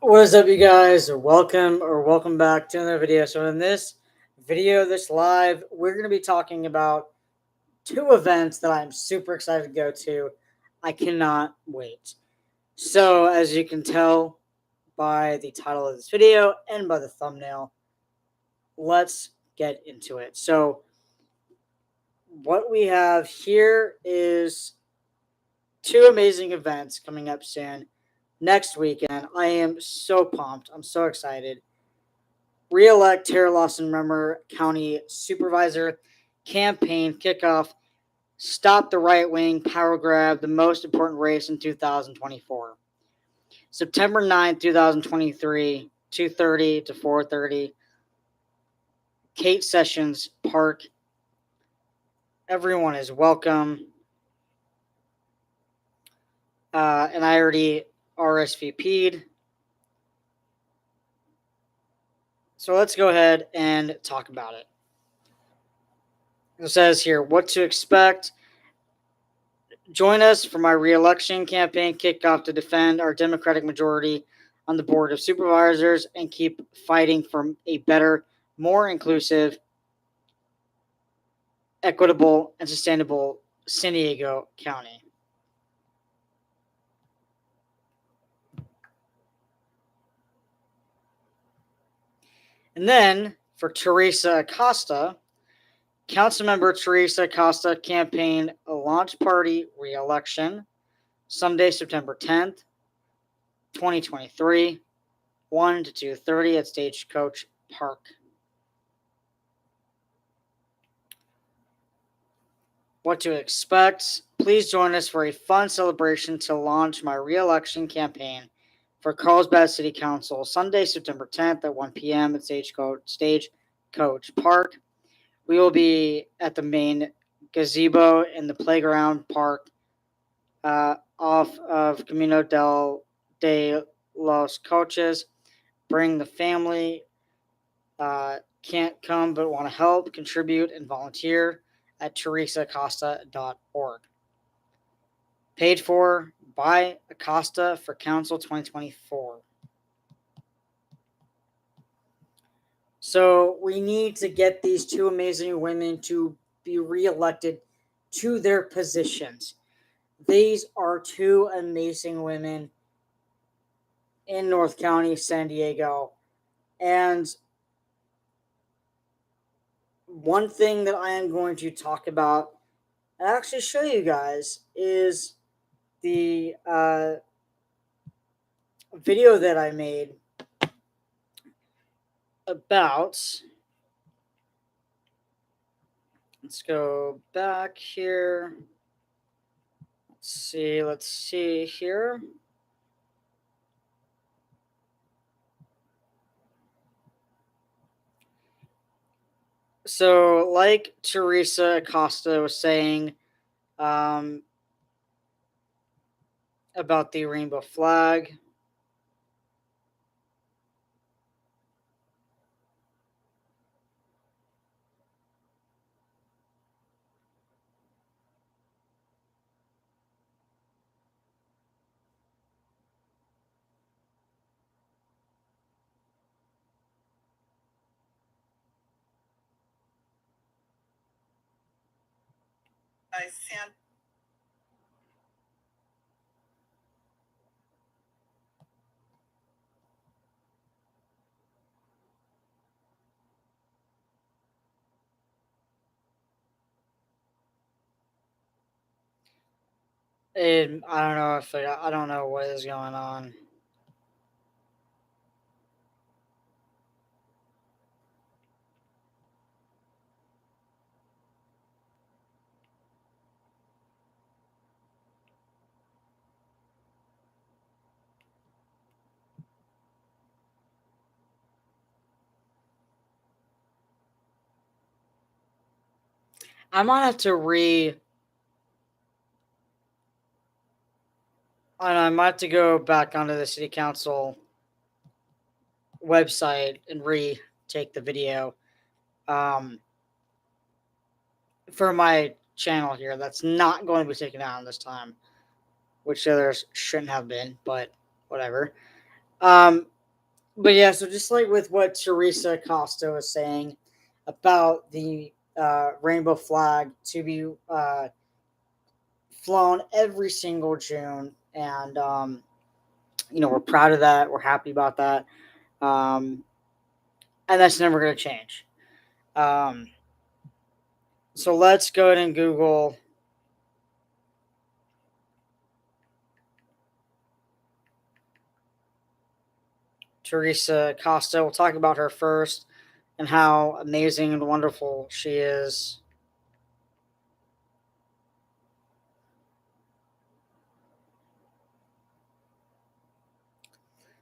What is up, you guys? Welcome back to another video. So in this video, this live, we're going to be talking about two events that I'm super excited to go to. I cannot wait. So as you can tell by the title of this video and by the thumbnail, let's get into it. So what we have here is two amazing events coming up soon. Next weekend, I am so pumped. I'm so excited. Re-elect Tara Lawson Remmer County Supervisor campaign kickoff. Stop the right wing power grab, the most important race in 2024. September 9th, 2023, 2:30 to 4:30. Kate Sessions Park. Everyone is welcome. And I already RSVP'd. So let's go ahead and talk about it. It says here what to expect. Join us for my re-election campaign kickoff to defend our Democratic majority on the Board of Supervisors and keep fighting for a better, more inclusive, equitable, and sustainable San Diego County. And then for Teresa Acosta, Councilmember Teresa Acosta campaign launch party re-election, Sunday, September 10th, 2023, 1 to 2:30 at Stagecoach Park. What to expect. Please join us for a fun celebration to launch my re-election campaign for Carlsbad City Council, Sunday, September 10th at 1 p.m. at Stagecoach Park. We will be at the main gazebo in the playground park off of Camino de los Coches. Bring the family. Can't come but want to help, contribute, and volunteer at teresaacosta.org. Paid for by Acosta for Council 2024. So we need to get these two amazing women to be reelected to their positions. These are two amazing women in North County, San Diego. And one thing that I am going to talk about and actually show you guys is the video that I made about. Let's go back here. Let's see here. So, like Teresa Acosta was saying about the rainbow flag. And I don't know what is going on. I might have to I might have to go back onto the city council website and retake the video for my channel here. That's not going to be taken down this time, which others shouldn't have been, but whatever. But yeah, so just like with what Teresa Acosta was saying about the rainbow flag to be flown every single June, and we're proud of that. We're happy about that, um, and that's never going to change. Um, so let's go ahead and Google Teresa Acosta. We'll talk about her first and how amazing and wonderful she is.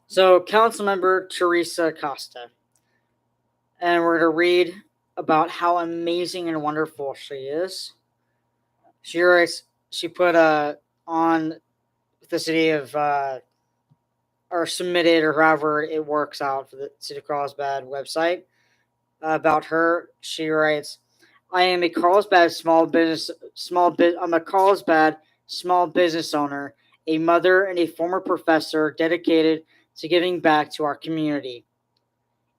So, Councilmember Teresa Acosta, and we're going to read about how amazing and wonderful she is. She writes, she put on the city of, or submitted, or however it works out for the City of Carlsbad website about her. She writes, I am a Carlsbad I'm a Carlsbad small business owner, a mother, and a former professor dedicated to giving back to our community.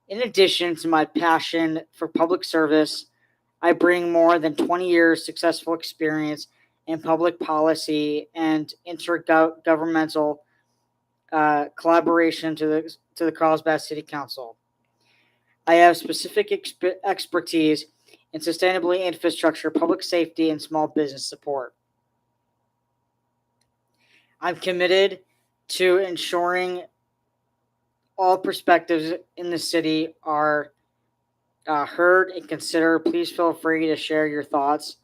In addition to my passion for public service, I bring more than 20 years successful experience in public policy and intergovernmental collaboration to the Carlsbad City Council. I have specific expertise in sustainable infrastructure, public safety, and small business support. I'm committed to ensuring all perspectives in the city are heard and considered. Please feel free to share your thoughts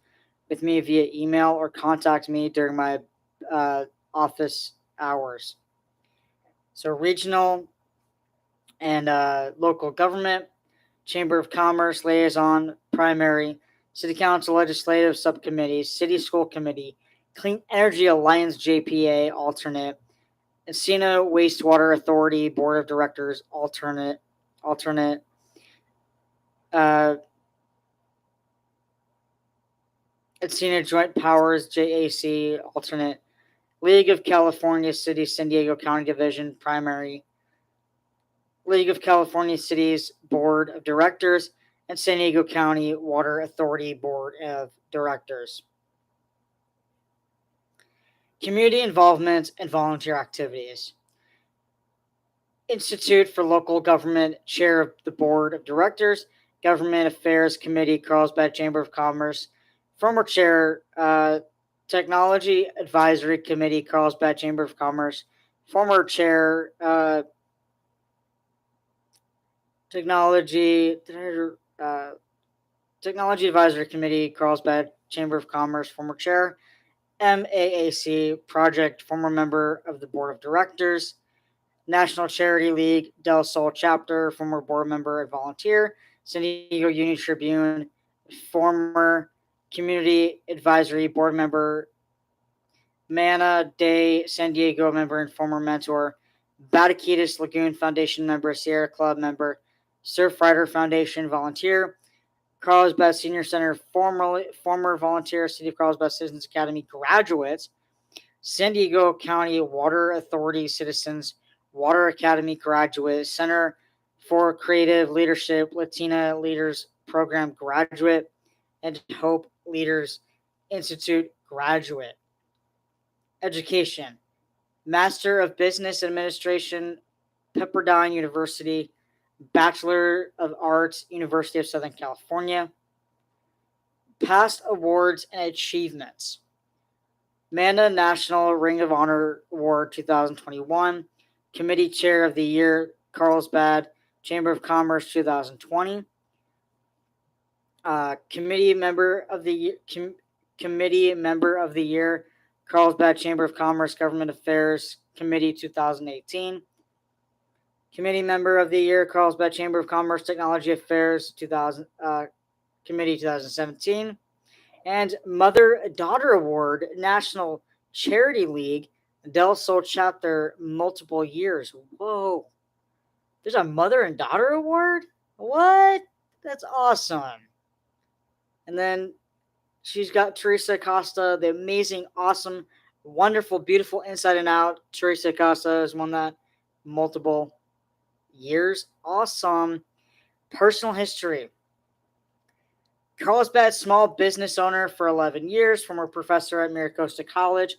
with me via email or contact me during my office hours. So, regional and local government, Chamber of Commerce liaison, primary, City Council legislative subcommittees, City School Committee, Clean Energy Alliance JPA alternate, Encina Wastewater Authority Board of Directors alternate, uh, Encina Joint Powers JAC alternate, League of California Cities San Diego County Division primary, League of California Cities Board of Directors, and San Diego County Water Authority Board of Directors. Community involvement and volunteer activities. Institute for Local Government, Chair of the Board of Directors, Government Affairs Committee, Carlsbad Chamber of Commerce, former Chair, Technology Advisory Committee, Carlsbad Chamber of Commerce, former Chair, Technology Technology Advisory Committee, Carlsbad Chamber of Commerce, former Chair, MAAC Project, former member of the Board of Directors, National Charity League Del Sol Chapter, former board member and volunteer, San Diego Union Tribune, former Community Advisory Board member, Mana Day San Diego member and former mentor, Bataquitas Lagoon Foundation member, Sierra Club member, Surfrider Foundation volunteer, Carlsbad Senior Center former volunteer, City of Carlsbad Citizens Academy graduates, San Diego County Water Authority Citizens Water Academy graduate, Center for Creative Leadership Latina Leaders Program graduate, and Hope Leaders Institute graduate. Education. Master of Business Administration, Pepperdine University, Bachelor of Arts, University of Southern California. Past awards and achievements. Manda National Ring of Honor Award 2021, Committee Chair of the Year, Carlsbad Chamber of Commerce 2020, Committee Member of the Committee Member of the Year, Carlsbad Chamber of Commerce Government Affairs Committee 2018, Committee Member of the Year, Carlsbad Chamber of Commerce Technology Affairs 2000 Committee 2017. And Mother-Daughter Award, National Charity League, Del Sol Chapter, multiple years. Whoa. There's a Mother and Daughter Award? What? That's awesome. And then she's got Teresa Acosta, the amazing, awesome, wonderful, beautiful Inside and Out. Teresa Acosta has won that multiple years. Awesome. Personal history. Carlsbad, small business owner for 11 years, former professor at Miracosta College,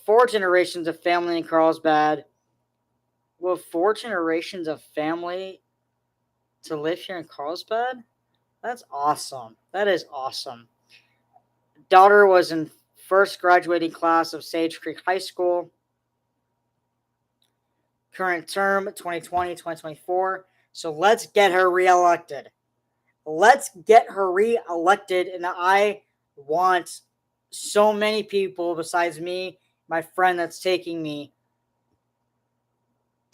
4 generations of family in Carlsbad. Well, 4 generations of family to live here in Carlsbad? That's awesome. That is awesome. Daughter was in first graduating class of Sage Creek High School. Current term 2020-2024. So let's get her reelected. Let's get her reelected. And I want so many people besides me, my friend that's taking me.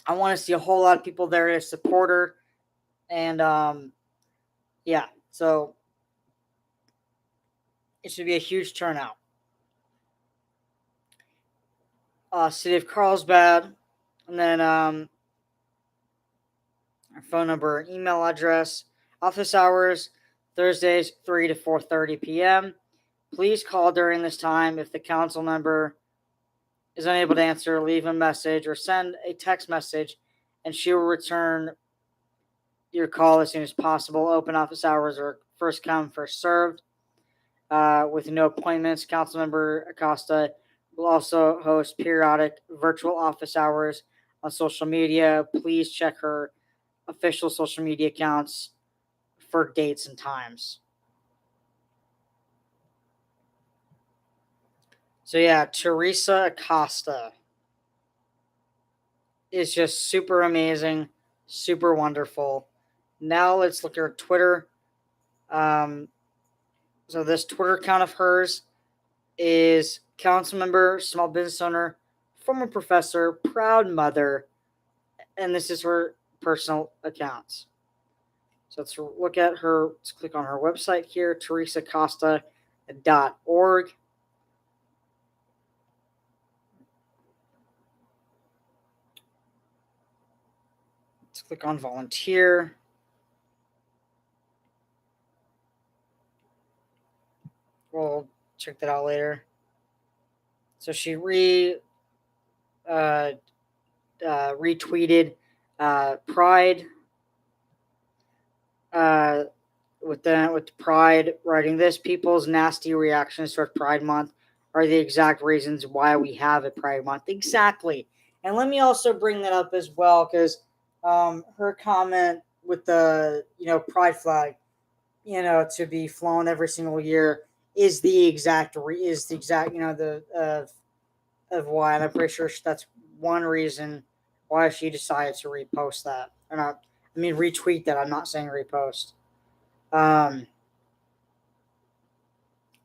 I want to see a whole lot of people there to support her. And yeah, so it should be a huge turnout. City of Carlsbad, and then our phone number and email address. Office hours, Thursdays 3 to 4:30 p.m. Please call during this time. If the council member is unable to answer, leave a message or send a text message, and she will return your call as soon as possible. Open office hours are first come, first served. With no appointments, Councilmember Acosta will also host periodic virtual office hours on social media. Please check her official social media accounts for dates and times. So yeah, Teresa Acosta is just super amazing, super wonderful. Now let's look at her Twitter. So this Twitter account of hers is council member, small business owner, former professor, proud mother, and this is her personal accounts. So let's look at her. Let's click on her website here, teresacosta.org. Let's click on volunteer. We'll check that out later. So she retweeted Pride with Pride, writing this: people's nasty reactions toward Pride Month are the exact reasons why we have a Pride Month. Exactly. And let me also bring that up as well, because her comment with the Pride flag, to be flown every single year is the exact the of why, and I'm pretty sure that's one reason why she decided to repost that, or not. I mean, retweet that. I'm not saying repost.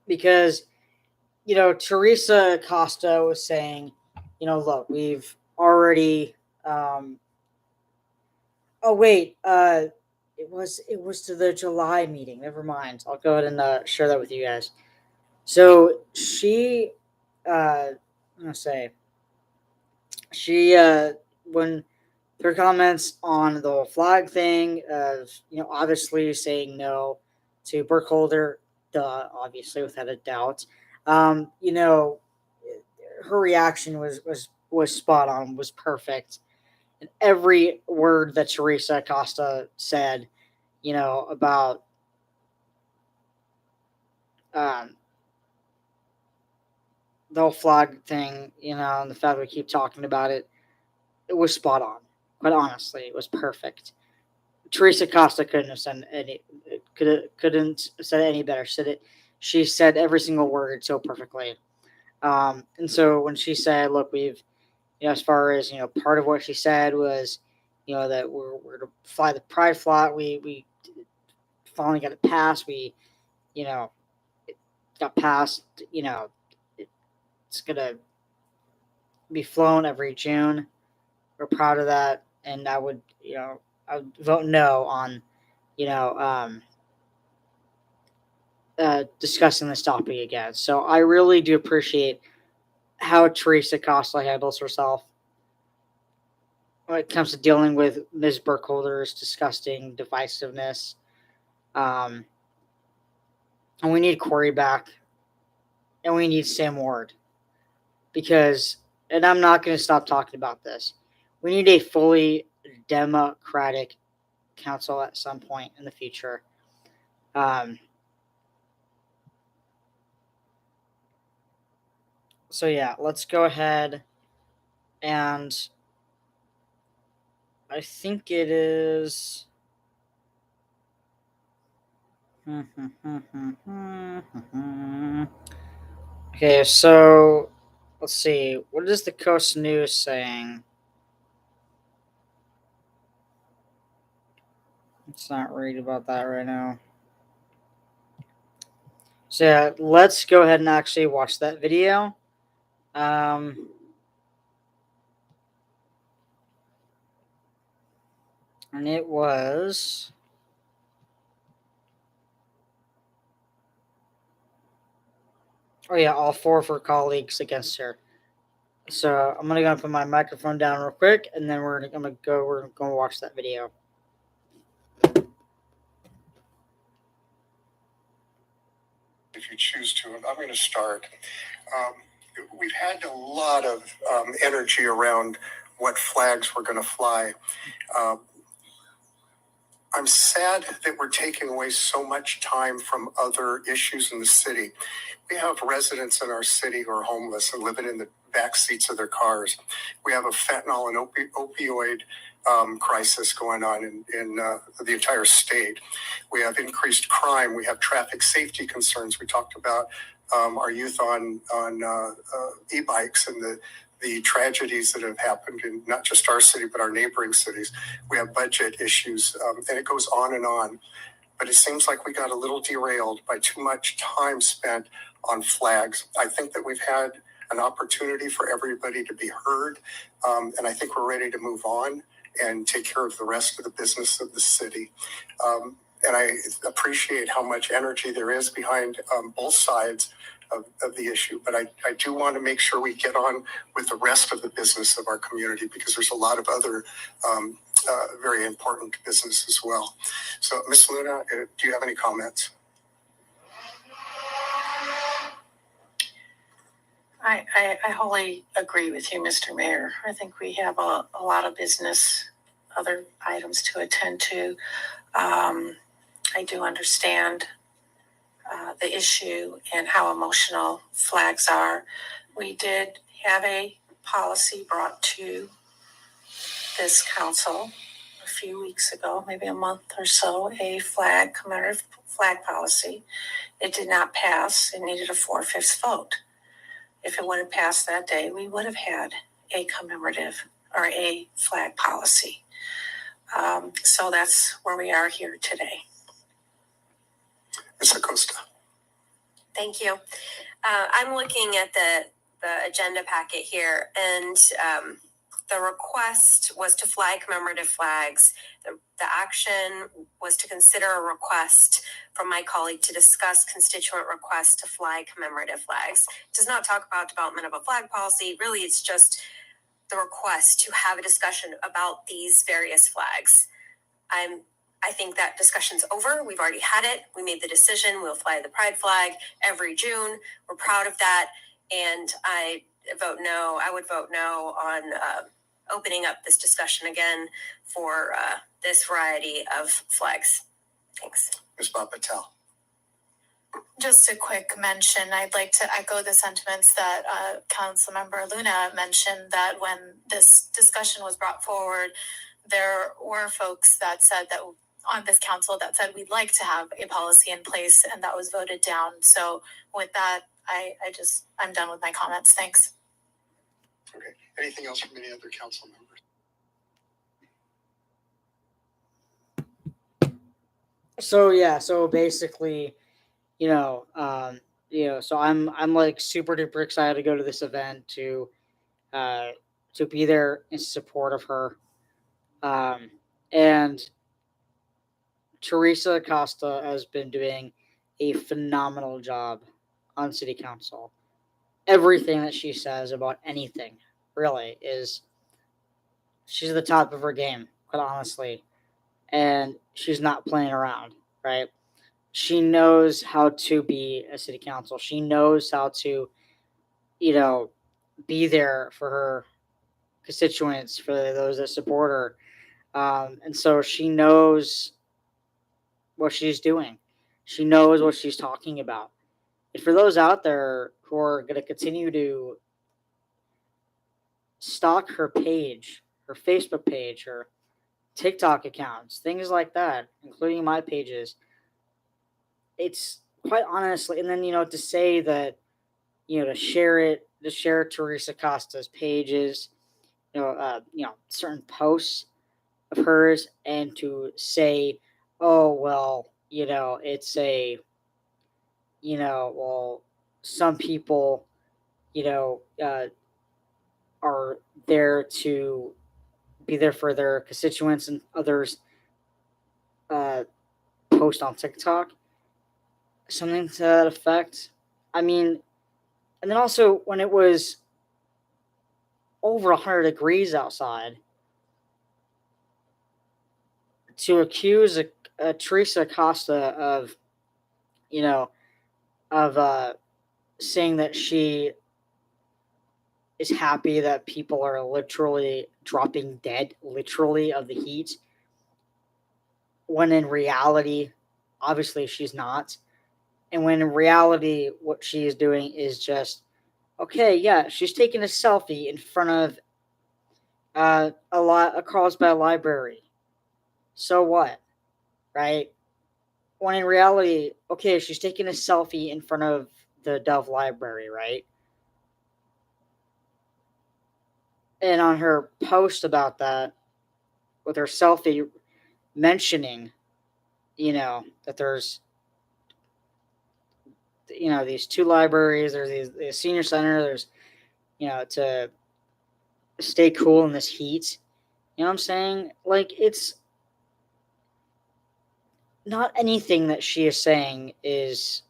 Because Teresa Acosta was saying, look, we've already. Oh wait, it was to the July meeting. Never mind. I'll go ahead and share that with you guys. So she, I'm gonna say, she when her comments on the whole flag thing of obviously saying no to Burkholder, duh, obviously without a doubt. Her reaction was spot on, was perfect, and every word that Teresa Acosta said, about um, the whole flag thing, and the fact that we keep talking about it, it was spot on. But honestly, it was perfect. Teresa Costa couldn't have said couldn't have said it any better. She said every single word so perfectly. And so when she said, "Look, we've," as far as part of what she said was, that we're to fly the Pride flag. We finally got it passed. We, it got passed. It's gonna be flown every June. We're proud of that, and I would vote no on you know discussing this topic again. So I really do appreciate how Teresa Costa handles herself when it comes to dealing with Ms. Burkholder's disgusting divisiveness. And we need Corey back, and we need Sam Ward, because, and I'm not going to stop talking about this, we need a fully Democratic council at some point in the future. So yeah, let's go ahead, and I think it is. Okay, so let's see. What is the Coast News saying? Let's not read about that right now. So yeah, let's go ahead and actually watch that video. And it was. Oh yeah, all four of her colleagues against her. So I'm gonna go put my microphone down real quick, and then we're gonna watch that video. If you choose to, I'm going to start. We've had a lot of energy around what flags we're going to fly. I'm sad that we're taking away so much time from other issues in the city. We have residents in our city who are homeless and living in the back seats of their cars. We have a fentanyl and opioid crisis going on in the entire state. We have increased crime. We have traffic safety concerns. We talked about our youth on e-bikes and the tragedies that have happened in not just our city, but our neighboring cities. We have budget issues, and it goes on and on. But it seems like we got a little derailed by too much time spent on flags. I think that we've had an opportunity for everybody to be heard, and I think we're ready to move on and take care of the rest of the business of the city. And I appreciate how much energy there is behind both sides of the issue. But I do want to make sure we get on with the rest of the business of our community, because there's a lot of other very important business as well. So, Ms. Luna, do you have any comments? I wholly agree with you, Mr. Mayor. I think we have a lot of business, other items to attend to. I do understand the issue and how emotional flags are. We did have a policy brought to this council a few weeks ago, maybe a month or so, a commemorative flag policy. It did not pass. It needed a 4/5 vote. If it would have passed that day, we would have had a commemorative or a flag policy. So that's where we are here today. Ms. Acosta. Thank you. I'm looking at the agenda packet here, and the request was to fly commemorative flags. The action was to consider a request from my colleague to discuss constituent requests to fly commemorative flags. It does not talk about development of a flag policy. Really, it's just the request to have a discussion about these various flags. I think that discussion's over. We've already had it. We made the decision. We'll fly the pride flag every June. We're proud of that. And I would vote no on opening up this discussion again for this variety of flags. Thanks. Ms. Bob Patel. Just a quick mention. I'd like to echo the sentiments that Councilmember Luna mentioned, that when this discussion was brought forward, there were folks that said that on this council that said we'd like to have a policy in place, and that was voted down. So with that, I'm done with my comments. Thanks. Okay. Anything else from any other council members? So basically, so I'm like super duper excited to go to this event to be there in support of her. And Teresa Acosta has been doing a phenomenal job on city council. Everything that she says about anything really is, she's at the top of her game, quite honestly. And she's not playing around, right? She knows how to be a city council. She knows how to, be there for her constituents, for those that support her. And so she knows what she's doing. She knows what she's talking about. And for those out there who are going to continue to stalk her page, her Facebook page, her TikTok accounts, things like that, including my pages, it's quite honestly, and then, to say that, to share Teresa Costa's pages, certain posts of hers, and to say, oh, well, it's well, some people, you know, uh, are there to be there for their constituents, and others uh, post on TikTok, something to that effect. I mean, and then also when it was over 100 degrees outside, to accuse a Teresa Costa of, you know, of saying that she is happy that people are literally dropping dead, literally, of the heat, when in reality, obviously, she's not. And when in reality, what she is doing is just, okay, yeah, she's taking a selfie in front of a Carlsbad library. So what, right? When in reality, okay, she's taking a selfie in front of the Dove Library, right? And on her post about that, with her selfie mentioning, that there's, these two libraries, there's the senior center, there's, to stay cool in this heat. You know what I'm saying? Like, it's not anything that she is saying is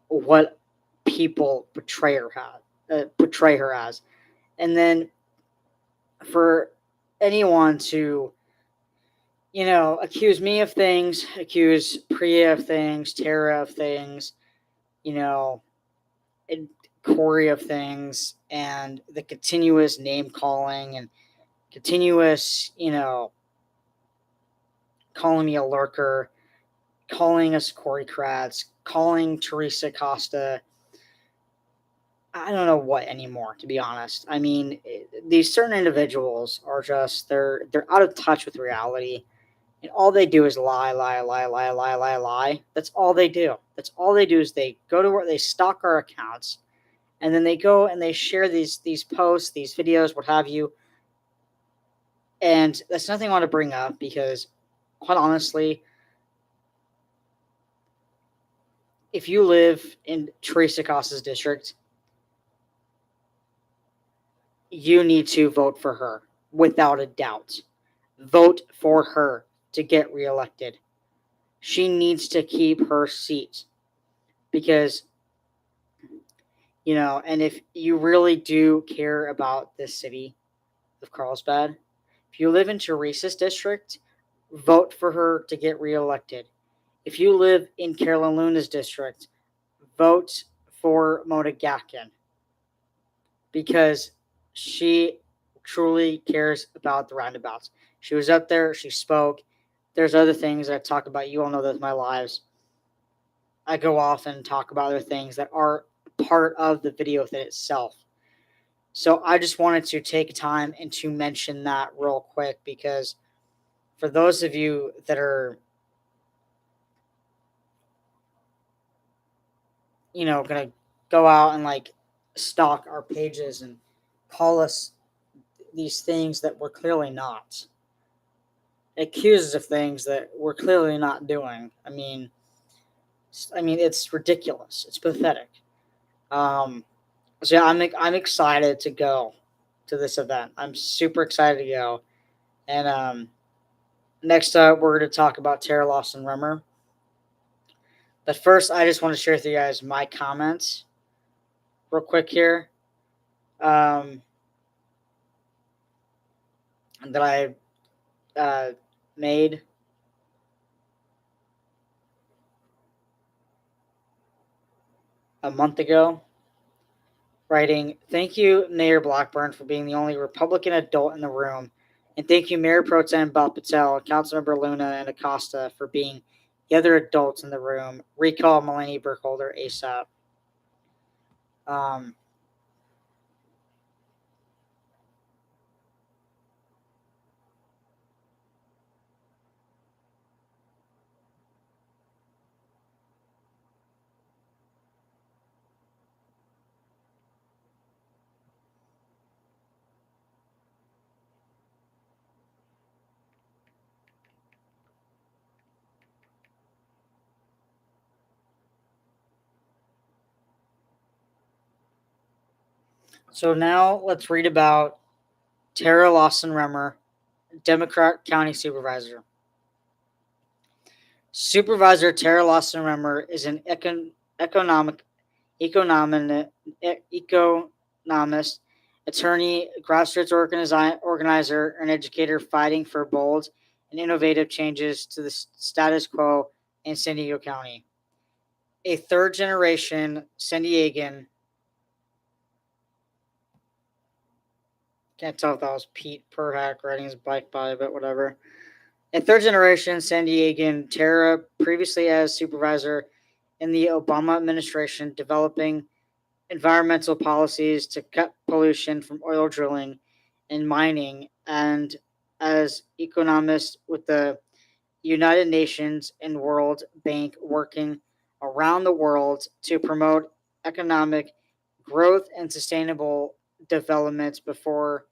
what people portray her as. And then for anyone to, accuse me of things, accuse Priya of things, Tara of things, you know, and Corey of things, and the continuous name calling and continuous, calling me a lurker, calling us Corey Kratz, calling Teresa Costa, I don't know what anymore, to be honest. I mean, these certain individuals are just, they're out of touch with reality, and all they do is lie, lie, lie, lie, lie, lie, lie. That's all they do. That's all they do is they go to where they stalk our accounts, and then they go and they share these posts, these videos, what have you. And that's nothing I want to bring up because, quite honestly, if you live in Teresa Costa's district, you need to vote for her without a doubt. Vote for her to get reelected. She needs to keep her seat because, and if you really do care about this city of Carlsbad, if you live in Teresa's district, vote for her to get reelected. If you live in Carolyn Luna's district, vote for Mona Gatkin because she truly cares about the roundabouts. She was up there, she spoke. There's other things that I talk about. You all know that's my lives. I go off and talk about other things that are part of the video within itself. So I just wanted to take time and to mention that real quick because for those of you that are, going to go out and like stalk our pages and call us these things that we're clearly not, accuse us of things that we're clearly not doing. I mean, it's ridiculous. It's pathetic. So yeah, I'm excited to go to this event. I'm super excited to go. And next up, we're going to talk about Tara Lawson Rummer. But first, I just want to share with you guys my comments real quick here. That I made a month ago, writing, "Thank you, Mayor Blackburn, for being the only Republican adult in the room And thank you, Mayor Pro Tem Bob Patel, Councilmember Luna, and Acosta for being the other adults in the room. Recall Melanie Burkholder ASAP. So now let's read about Tara Lawson Remmer, Democrat County Supervisor. Supervisor Tara Lawson Remmer is an economist, attorney, grassroots organizer, and educator fighting for bold and innovative changes to the status quo in San Diego County. A third-generation San Diegan. Can't tell if that was Pete Perhack riding his bike by, but whatever. A third-generation San Diegan, Tara, previously as supervisor in the Obama administration, developing environmental policies to cut pollution from oil drilling and mining, and as economist with the United Nations and World Bank, working around the world to promote economic growth and sustainable development before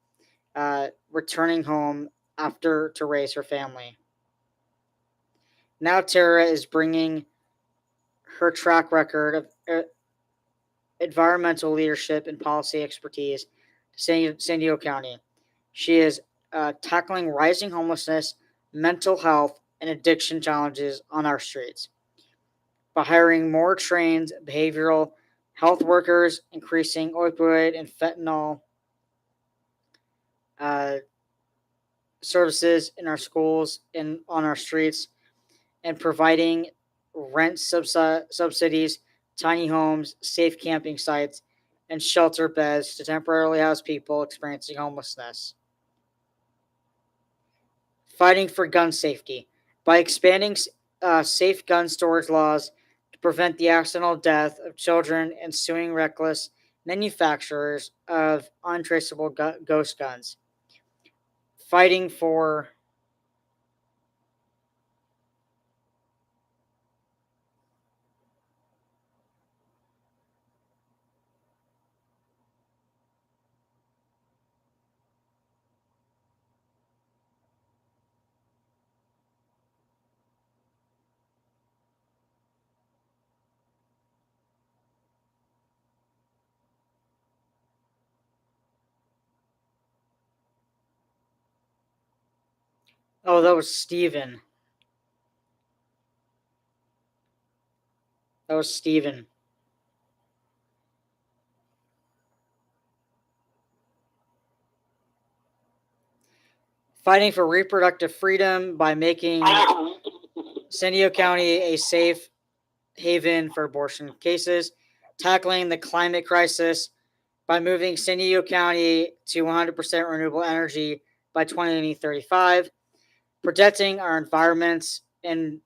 returning home after to raise her family. Now Tara is bringing her track record of environmental leadership and policy expertise to San Diego County. She is tackling rising homelessness, mental health, and addiction challenges on our streets by hiring more trained behavioral health workers, increasing opioid and fentanyl services in our schools and on our streets, and providing rent subsidies, tiny homes, safe camping sites, and shelter beds to temporarily house people experiencing homelessness. Fighting for gun safety by expanding safe gun storage laws to prevent the accidental death of children and suing reckless manufacturers of untraceable ghost guns. Fighting for Oh, that was Steven. That was Steven. Fighting for reproductive freedom by making San Diego County a safe haven for abortion cases. Tackling the climate crisis by moving San Diego County to 100% renewable energy by 2035. Protecting our environments and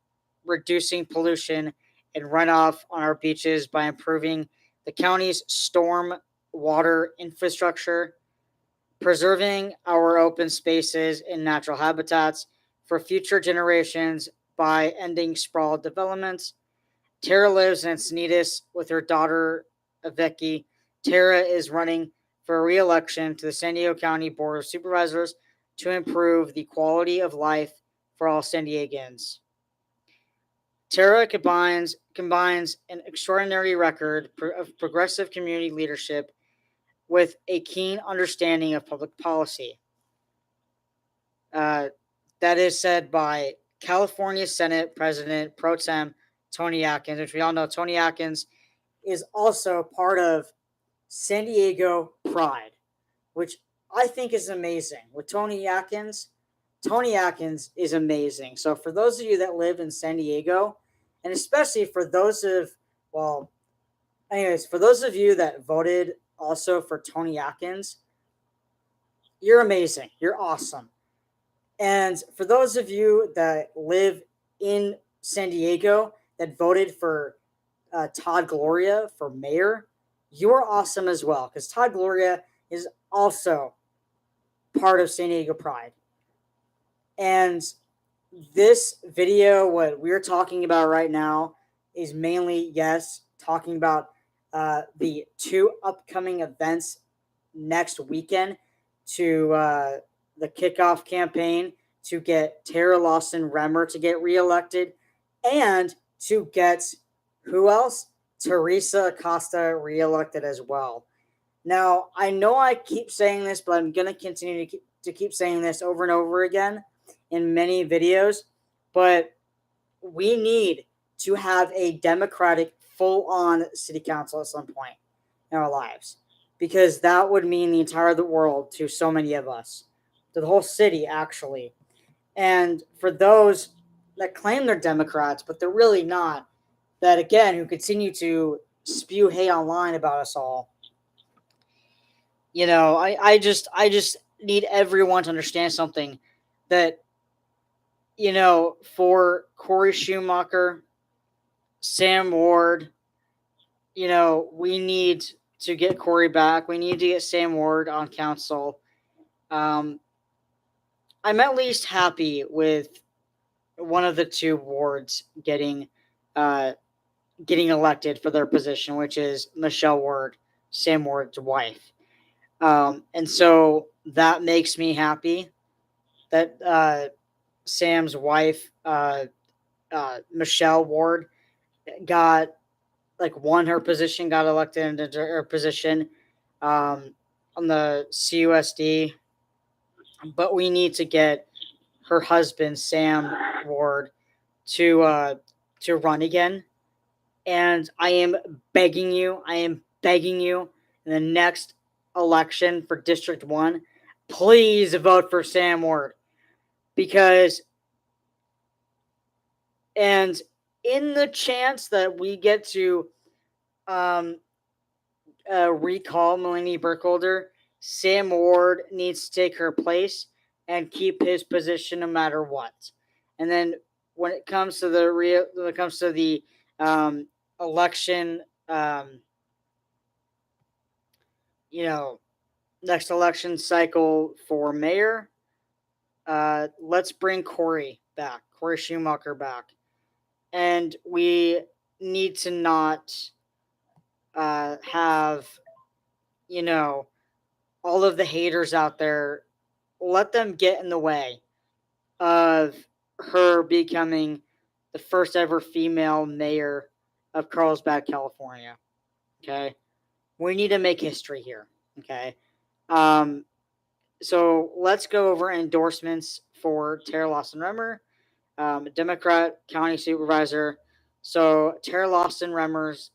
reducing pollution and runoff on our beaches by improving the county's storm water infrastructure. Preserving our open spaces and natural habitats for future generations by ending sprawl developments. Tara lives in Encinitas with her daughter, Vicky. Tara is running for re-election to the San Diego County Board of Supervisors to improve the quality of life for all San Diegans. Tara combines an extraordinary record of progressive community leadership with a keen understanding of public policy. That is said by California Senate President Pro Tem Tony Atkins, which we all know Tony Atkins is also part of San Diego Pride, which I think is amazing. With Tony Atkins is amazing. So for those of you that live in San Diego, and especially for those of you that voted also for Tony Atkins, you're amazing. You're awesome. And for those of you that live in San Diego that voted for Todd Gloria for mayor, you're awesome as well, because Todd Gloria is also part of San Diego Pride. And this video, what we're talking about right now, is mainly, yes, talking about the two upcoming events next weekend to the kickoff campaign to get Tara Lawson Remmer to get reelected and to get who else? Teresa Acosta reelected as well. Now, I know I keep saying this, but I'm going to continue to keep saying this over and over again in many videos, but we need to have a Democratic full-on city council at some point in our lives, because that would mean the entire world to so many of us, to the whole city, actually. And for those that claim they're Democrats, but they're really not, that again, who continue to spew hate online about us all, you know, I just need everyone to understand something, that, you know, for Corey Schumacher, Sam Ward, you know, we need to get Corey back. We need to get Sam Ward on council. I'm at least happy with one of the two wards getting elected for their position, which is Michelle Ward, Sam Ward's wife. And so that makes me happy that Sam's wife, Michelle Ward, won her position, got elected into her position on the CUSD. But we need to get her husband, Sam Ward, to run again. And I am begging you, in the next election for District 1, please vote for Sam Ward. Because, and in the chance that we get to recall Melanie Burkholder, Sam Ward needs to take her place and keep his position no matter what. And then when it comes to the election, next election cycle for mayor, let's bring Corey Schumacher back. And we need to not have, all of the haters out there, let them get in the way of her becoming the first ever female mayor of Carlsbad, California. Okay. We need to make history here. Okay. So let's go over endorsements for Tara Lawson Remmer, Democrat county supervisor. So Tara Lawson Remmer's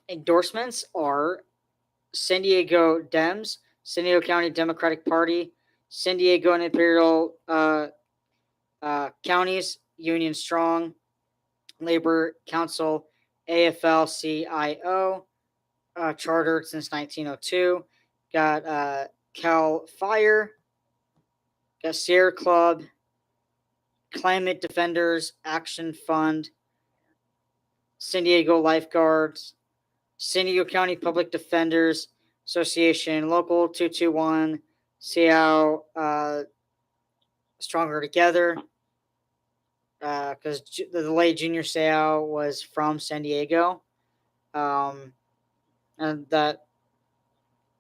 endorsements are San Diego Dems, San Diego County Democratic Party, San Diego and Imperial counties, Union Strong, Labor Council, AFL-CIO, chartered since 1902. Got Cal Fire, got Sierra Club, Climate Defenders Action Fund, San Diego Lifeguards, San Diego County Public Defenders Association, Local 221, Seattle, Stronger Together, because the late Junior Seau was from San Diego. And that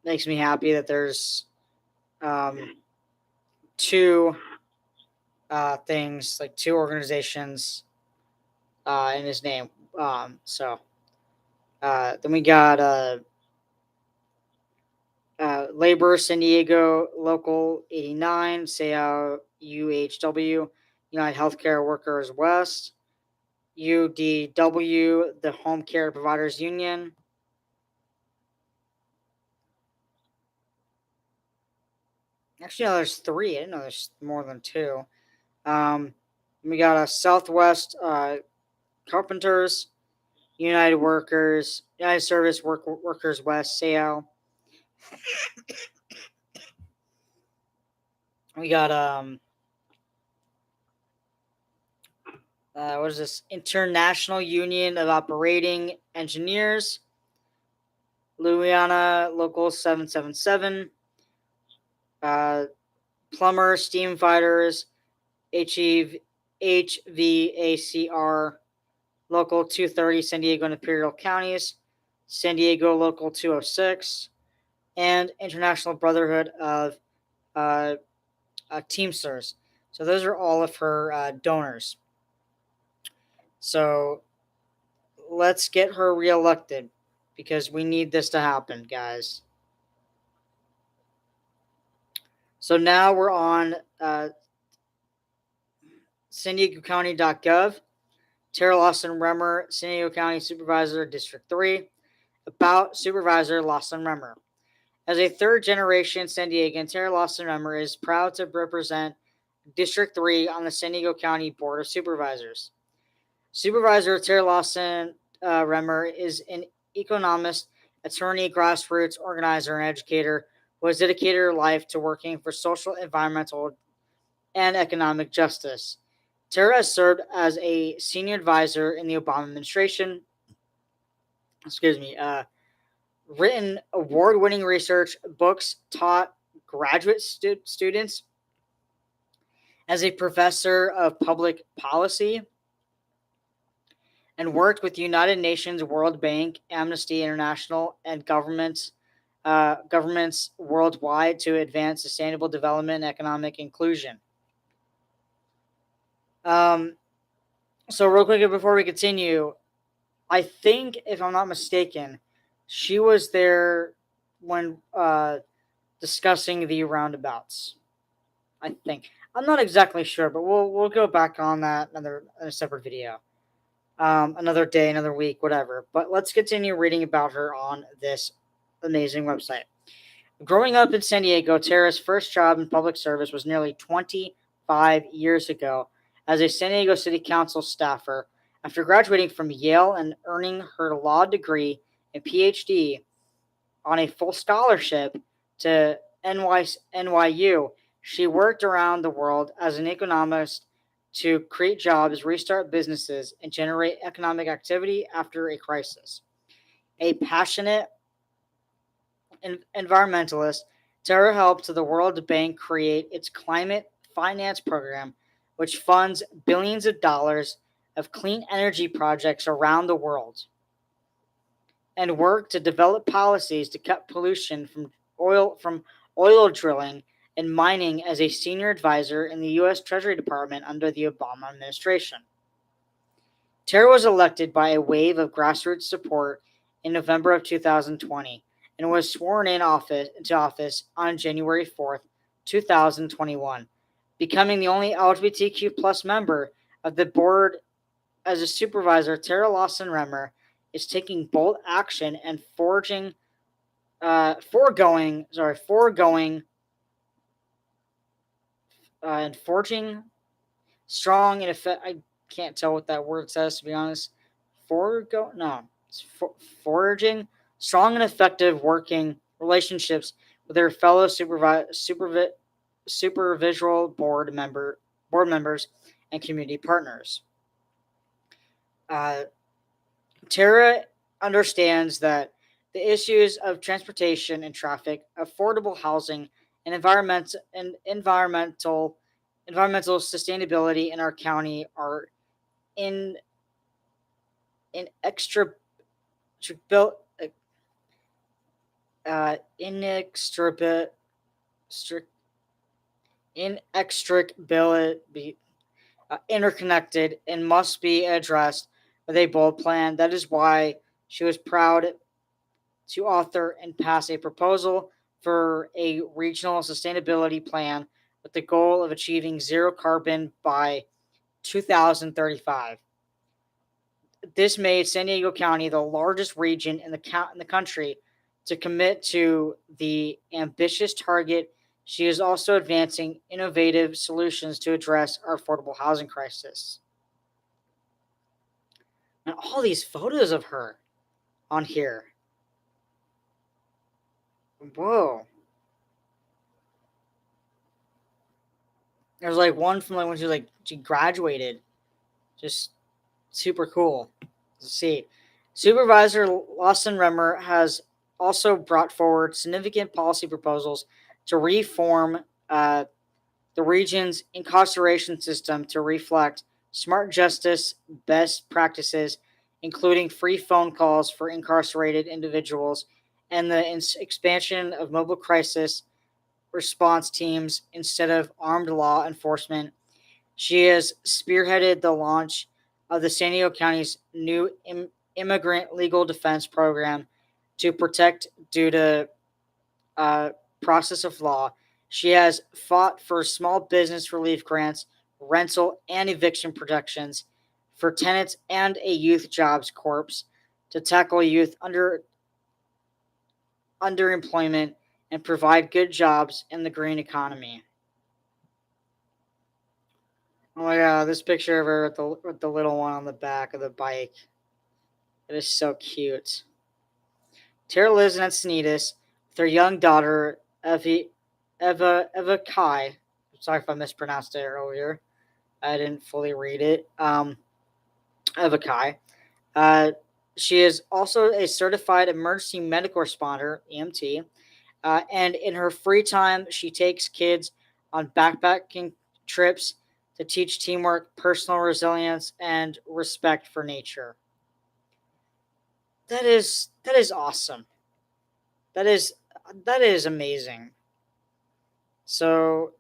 makes me happy that there's two things, like two organizations in his name. Then we got Labor San Diego Local 89, Seau UHW, United Healthcare Workers West, UDW, the Home Care Providers Union. Actually, no, there's three. I didn't know there's more than two. We got a Southwest Carpenters, United Service Workers West, Seau. We got what is this? International Union of Operating Engineers, Louisiana Local 777, Plumber Steam Fighters, HVACR Local 230, San Diego and Imperial Counties, San Diego Local 206, and International Brotherhood of Teamsters. So those are all of her donors. So let's get her reelected because we need this to happen, guys. So now we're on San Diego County.gov. Tara Lawson Remmer, San Diego County Supervisor, District 3. About Supervisor Lawson Remmer. As a third-generation San Diegan, Tara Lawson Remmer is proud to represent District 3 on the San Diego County Board of Supervisors. Supervisor Tara Lawson Remmer is an economist, attorney, grassroots organizer, and educator who has dedicated her life to working for social, environmental, and economic justice. Tara has served as a senior advisor in the Obama administration. Written award-winning research, books, taught graduate students as a professor of public policy, and worked with United Nations, World Bank, Amnesty International, and governments worldwide to advance sustainable development and economic inclusion. So real quick before we continue, I think, if I'm not mistaken, she was there when discussing the roundabouts. I think. I'm not exactly sure, but we'll go back on that in a separate video. Another day, another week, whatever. But let's continue reading about her on this amazing website. Growing up in San Diego, Tara's first job in public service was nearly 25 years ago as a San Diego City Council staffer. After graduating from Yale and earning her law degree and PhD on a full scholarship to NYU, she worked around the world as an economist to create jobs, restart businesses, and generate economic activity after a crisis. A passionate environmentalist, Tara helped the World Bank create its climate finance program, which funds billions of dollars of clean energy projects around the world, and worked to develop policies to cut pollution from oil drilling and mining as a senior advisor in the U.S. Treasury Department under the Obama administration. Tara was elected by a wave of grassroots support in November of 2020 and was sworn into office on January 4th, 2021, becoming the only LGBTQ plus member of the board. As a supervisor, Tara Lawson Remmer is taking bold action and foregoing forging strong and effect. I can't tell what that word says, to be honest. Forging strong and effective working relationships with their fellow supervisory board members and community partners. Tara understands that the issues of transportation and traffic, affordable housing, and environmental sustainability in our county are inextricably interconnected and must be addressed with a bold plan. That is why she was proud to author and pass a proposal for a regional sustainability plan with the goal of achieving zero carbon by 2035. This made San Diego County the largest region in the country to commit to the ambitious target. She is also advancing innovative solutions to address our affordable housing crisis. And all these photos of her on here. Whoa. There's like one from like when she graduated. Just super cool to see. Supervisor Lawson Remmer has also brought forward significant policy proposals to reform the region's incarceration system to reflect smart justice best practices, including free phone calls for incarcerated individuals and the expansion of mobile crisis response teams instead of armed law enforcement. She has spearheaded the launch of the San Diego County's new immigrant legal defense program to protect due to process of law. She has fought for small business relief grants, rental and eviction protections for tenants and a youth jobs corps to tackle youth underemployment and provide good jobs in the green economy. Oh my god, this picture of her with the little one on the back of the bike. It is so cute. Tara lives in Encinitas with her young daughter, Eva Kai. Sorry if I mispronounced it earlier. I didn't fully read it. Eva Kai. She is also a certified emergency medical responder, EMT. And in her free time, she takes kids on backpacking trips to teach teamwork, personal resilience, and respect for nature. That is awesome. That is amazing. So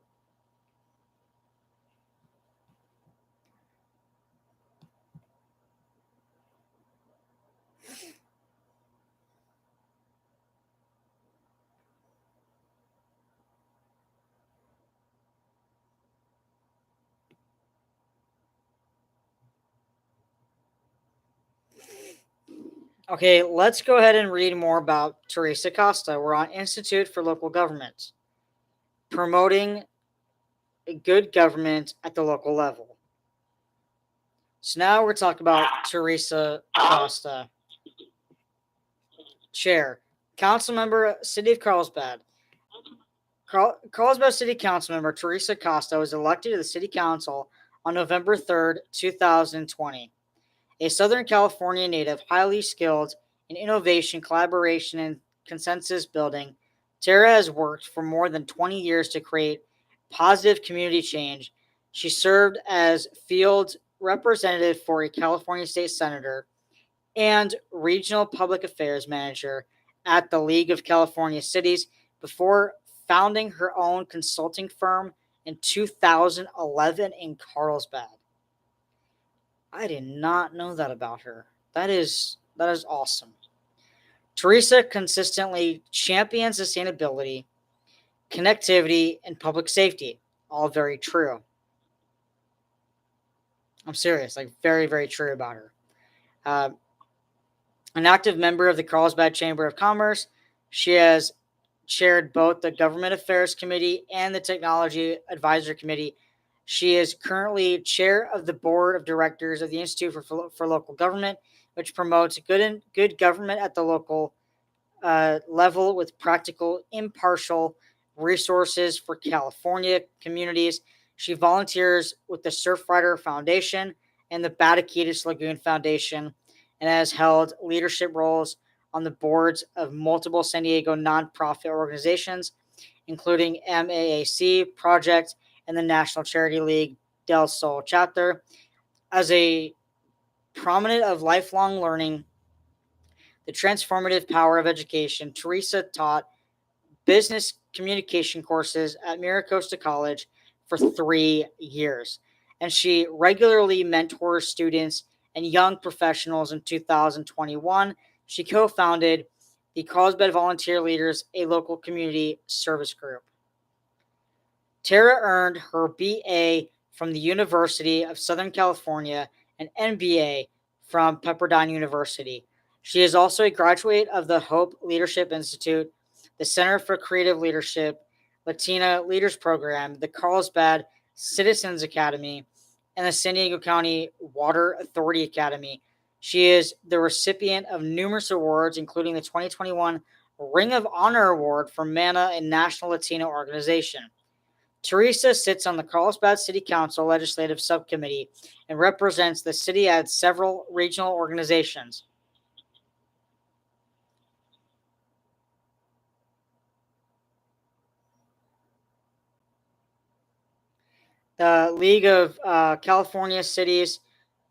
okay, let's go ahead and read more about Teresa Costa. We're on Institute for Local Government, promoting good government at the local level. So now we're talking about Teresa Costa. Chair, Council Member, City of Carlsbad. Carlsbad City Council Member Teresa Costa was elected to the City Council on November 3rd, 2020. A Southern California native, highly skilled in innovation, collaboration, and consensus building, Tara has worked for more than 20 years to create positive community change. She served as field representative for a California state senator and regional public affairs manager at the League of California Cities before founding her own consulting firm in 2011 in Carlsbad. I did not know that about her. That is awesome. Teresa consistently champions sustainability, connectivity, and public safety. All very true. I'm serious, like very, very true about her. An active member of the Carlsbad Chamber of Commerce, she has chaired both the Government Affairs Committee and the Technology Advisory Committee. She is currently chair of the board of directors of the Institute for Local Government, which promotes good government at the local level with practical, impartial resources for California communities. She volunteers with the Surfrider Foundation and the Bataquitas Lagoon Foundation and has held leadership roles on the boards of multiple San Diego nonprofit organizations, including MAAC Project and the National Charity League Del Sol chapter. As a prominent of lifelong learning, the transformative power of education, Teresa taught business communication courses at Miracosta College for 3 years, and she regularly mentors students and young professionals. In 2021, she co-founded the Carlsbad Volunteer Leaders, a local community service group. Tara earned her BA from the University of Southern California and MBA from Pepperdine University. She is also a graduate of the Hope Leadership Institute, the Center for Creative Leadership, Latina Leaders Program, the Carlsbad Citizens Academy, and the San Diego County Water Authority Academy. She is the recipient of numerous awards, including the 2021 Ring of Honor Award from MANA, a national Latino organization. Teresa sits on the Carlsbad City Council Legislative Subcommittee and represents the city at several regional organizations. The League of California Cities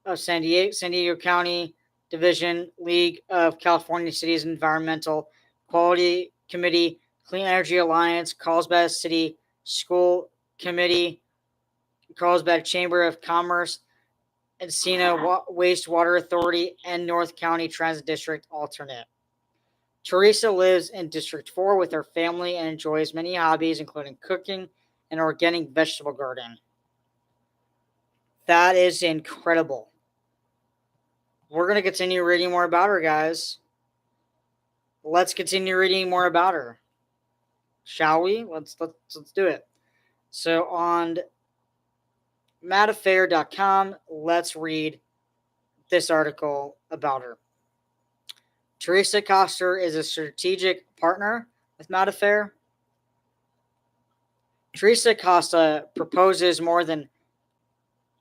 of San Diego County Division, League of California Cities Environmental Quality Committee, Clean Energy Alliance, Carlsbad City School Committee, Carlsbad Chamber of Commerce, Encina Wastewater Authority, and North County Transit District alternate. Teresa lives in District 4 with her family and enjoys many hobbies, including cooking and organic vegetable garden. That is incredible. We're going to continue reading more about her, guys. Let's continue reading more about her. Shall we? Let's do it. So on madaffair.com, let's read this article about her. Teresa Coster is a strategic partner with Madaffair. Teresa Costa proposes more than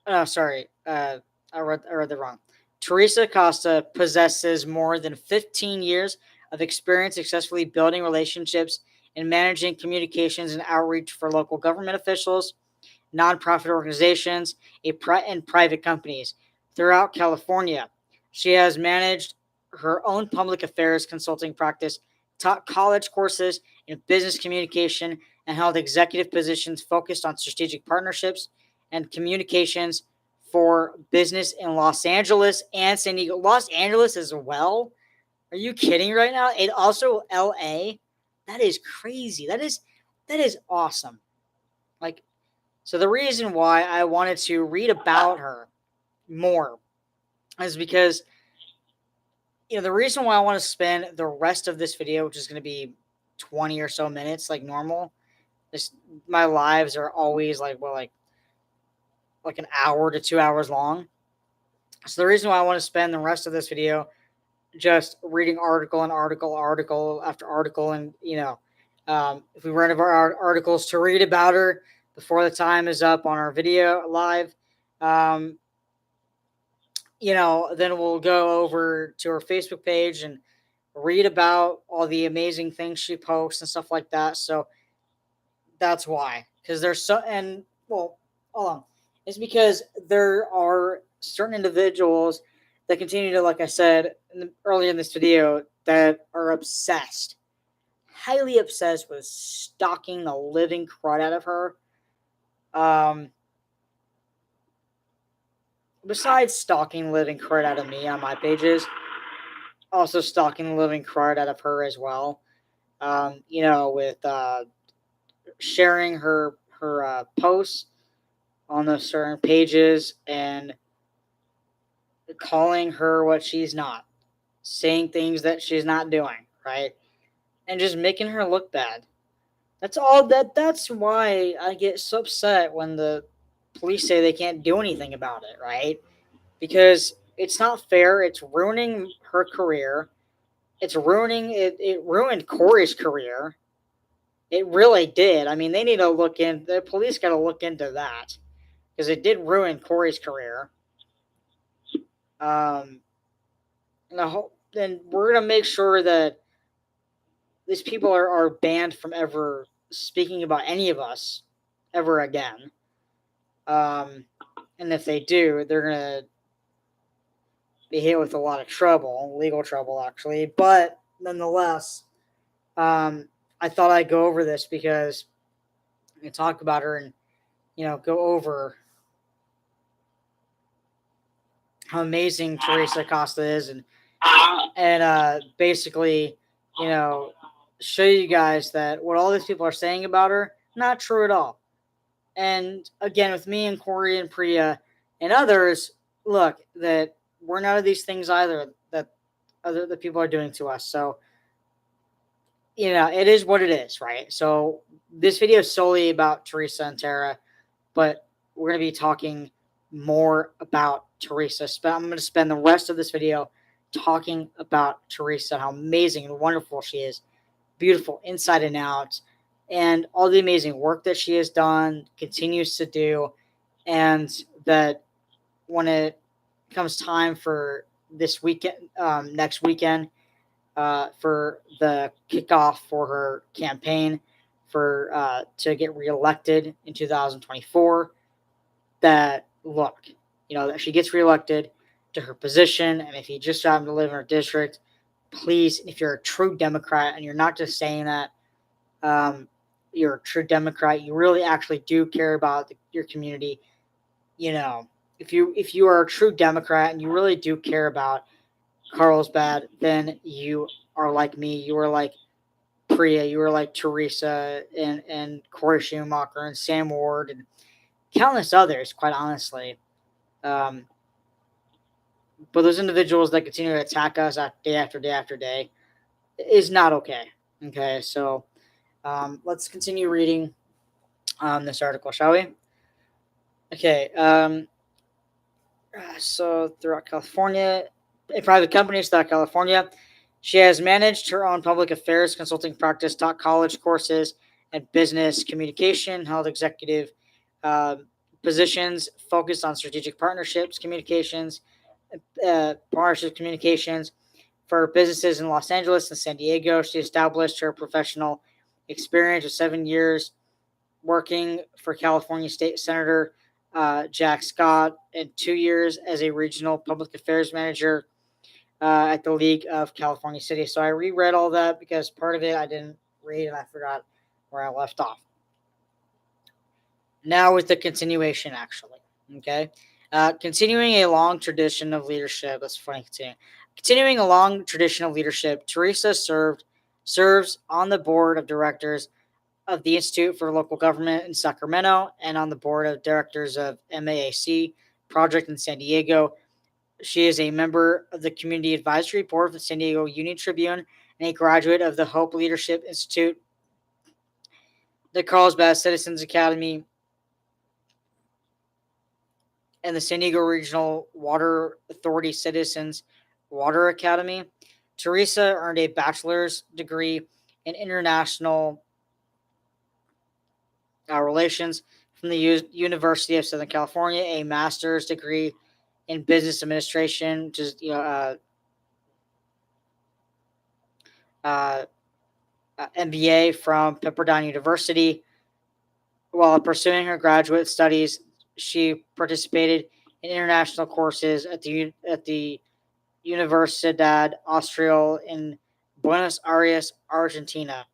I read that wrong. Teresa Costa possesses more than 15 years of experience successfully building relationships and managing communications and outreach for local government officials, nonprofit organizations, and private companies throughout California. She has managed her own public affairs consulting practice, taught college courses in business communication, and held executive positions focused on strategic partnerships and communications for business in Los Angeles and San Diego. Los Angeles as well? Are you kidding right now? And also LA? That is crazy. That is awesome. Like, so the reason why I wanted to read about her more is because, the reason why I want to spend the rest of this video, which is going to be 20 or so minutes like normal, my lives are always like an hour to 2 hours long. So the reason why I want to spend the rest of this video just reading article after article, and if we run out of our articles to read about her before the time is up on our video live, then we'll go over to her Facebook page and read about all the amazing things she posts and stuff like that. So that's why, because there's hold on. It's because there are certain individuals that continue to, like I said earlier in this video, that are obsessed, highly obsessed with stalking the living crud out of her. Besides stalking living crud out of me on my pages, also stalking the living crud out of her as well. With sharing her posts on those certain pages and calling her what she's not, saying things that she's not doing, right? And just making her look bad. That's all that's why I get so upset when the police say they can't do anything about it, right? Because it's not fair. It's ruining her career. It ruined Corey's career. It really did. I mean, they need to the police got to look into that, because it did ruin Corey's career. And then we're going to make sure that these people are banned from ever speaking about any of us ever again. And if they do, they're going to be hit with a lot of trouble, legal trouble actually. But nonetheless, I thought I'd go over this because I talk about her and, go over how amazing Teresa Costa is, and basically, show you guys that what all these people are saying about her, not true at all. And again, with me and Corey and Priya and others, look, that we're none of these things either that the people are doing to us. So, it is what it is, right? So this video is solely about Teresa and Tara, but we're going to be talking more about Teresa. I'm going to spend the rest of this video talking about Teresa, how amazing and wonderful she is, beautiful inside and out, and all the amazing work that she has done, continues to do, and that when it comes time for this weekend, next weekend, for the kickoff for her campaign for to get reelected in 2024, that look, that she gets reelected to her position, and if you just happen to live in her district, please, if you're a true Democrat and you're not just saying that, you're a true Democrat, you really actually do care about your community. If you are a true Democrat and you really do care about Carlsbad, then you are like me. You are like Priya. You are like Teresa and Corey Schumacher and Sam Ward and countless others, quite honestly. Um, but those individuals that continue to attack us day after day after day is not okay. Okay, so let's continue reading this article, shall we? Okay, so throughout California, in private companies throughout California, she has managed her own public affairs consulting practice, taught college courses and business communication, held executive uh, positions focused on strategic partnership communications for businesses in Los Angeles and San Diego. She established her professional experience with 7 years working for California State Senator Jack Scott and 2 years as a regional public affairs manager at the League of California Cities. So I reread all that because part of it I didn't read and I forgot where I left off. Now with the continuation, actually. Okay. Continuing a long tradition of leadership. That's funny. Continuing a long tradition of leadership, Teresa serves on the board of directors of the Institute for Local Government in Sacramento and on the board of directors of MAAC project in San Diego. She is a member of the Community Advisory Board of the San Diego Union Tribune and a graduate of the Hope Leadership Institute, the Carlsbad Citizens Academy, and the San Diego Regional Water Authority Citizens Water Academy. Teresa earned a bachelor's degree in international relations from the University of Southern California, a master's degree in business administration, which is MBA from Pepperdine University. While pursuing her graduate studies, she participated in international courses at the Universidad Austral in Buenos Aires, Argentina.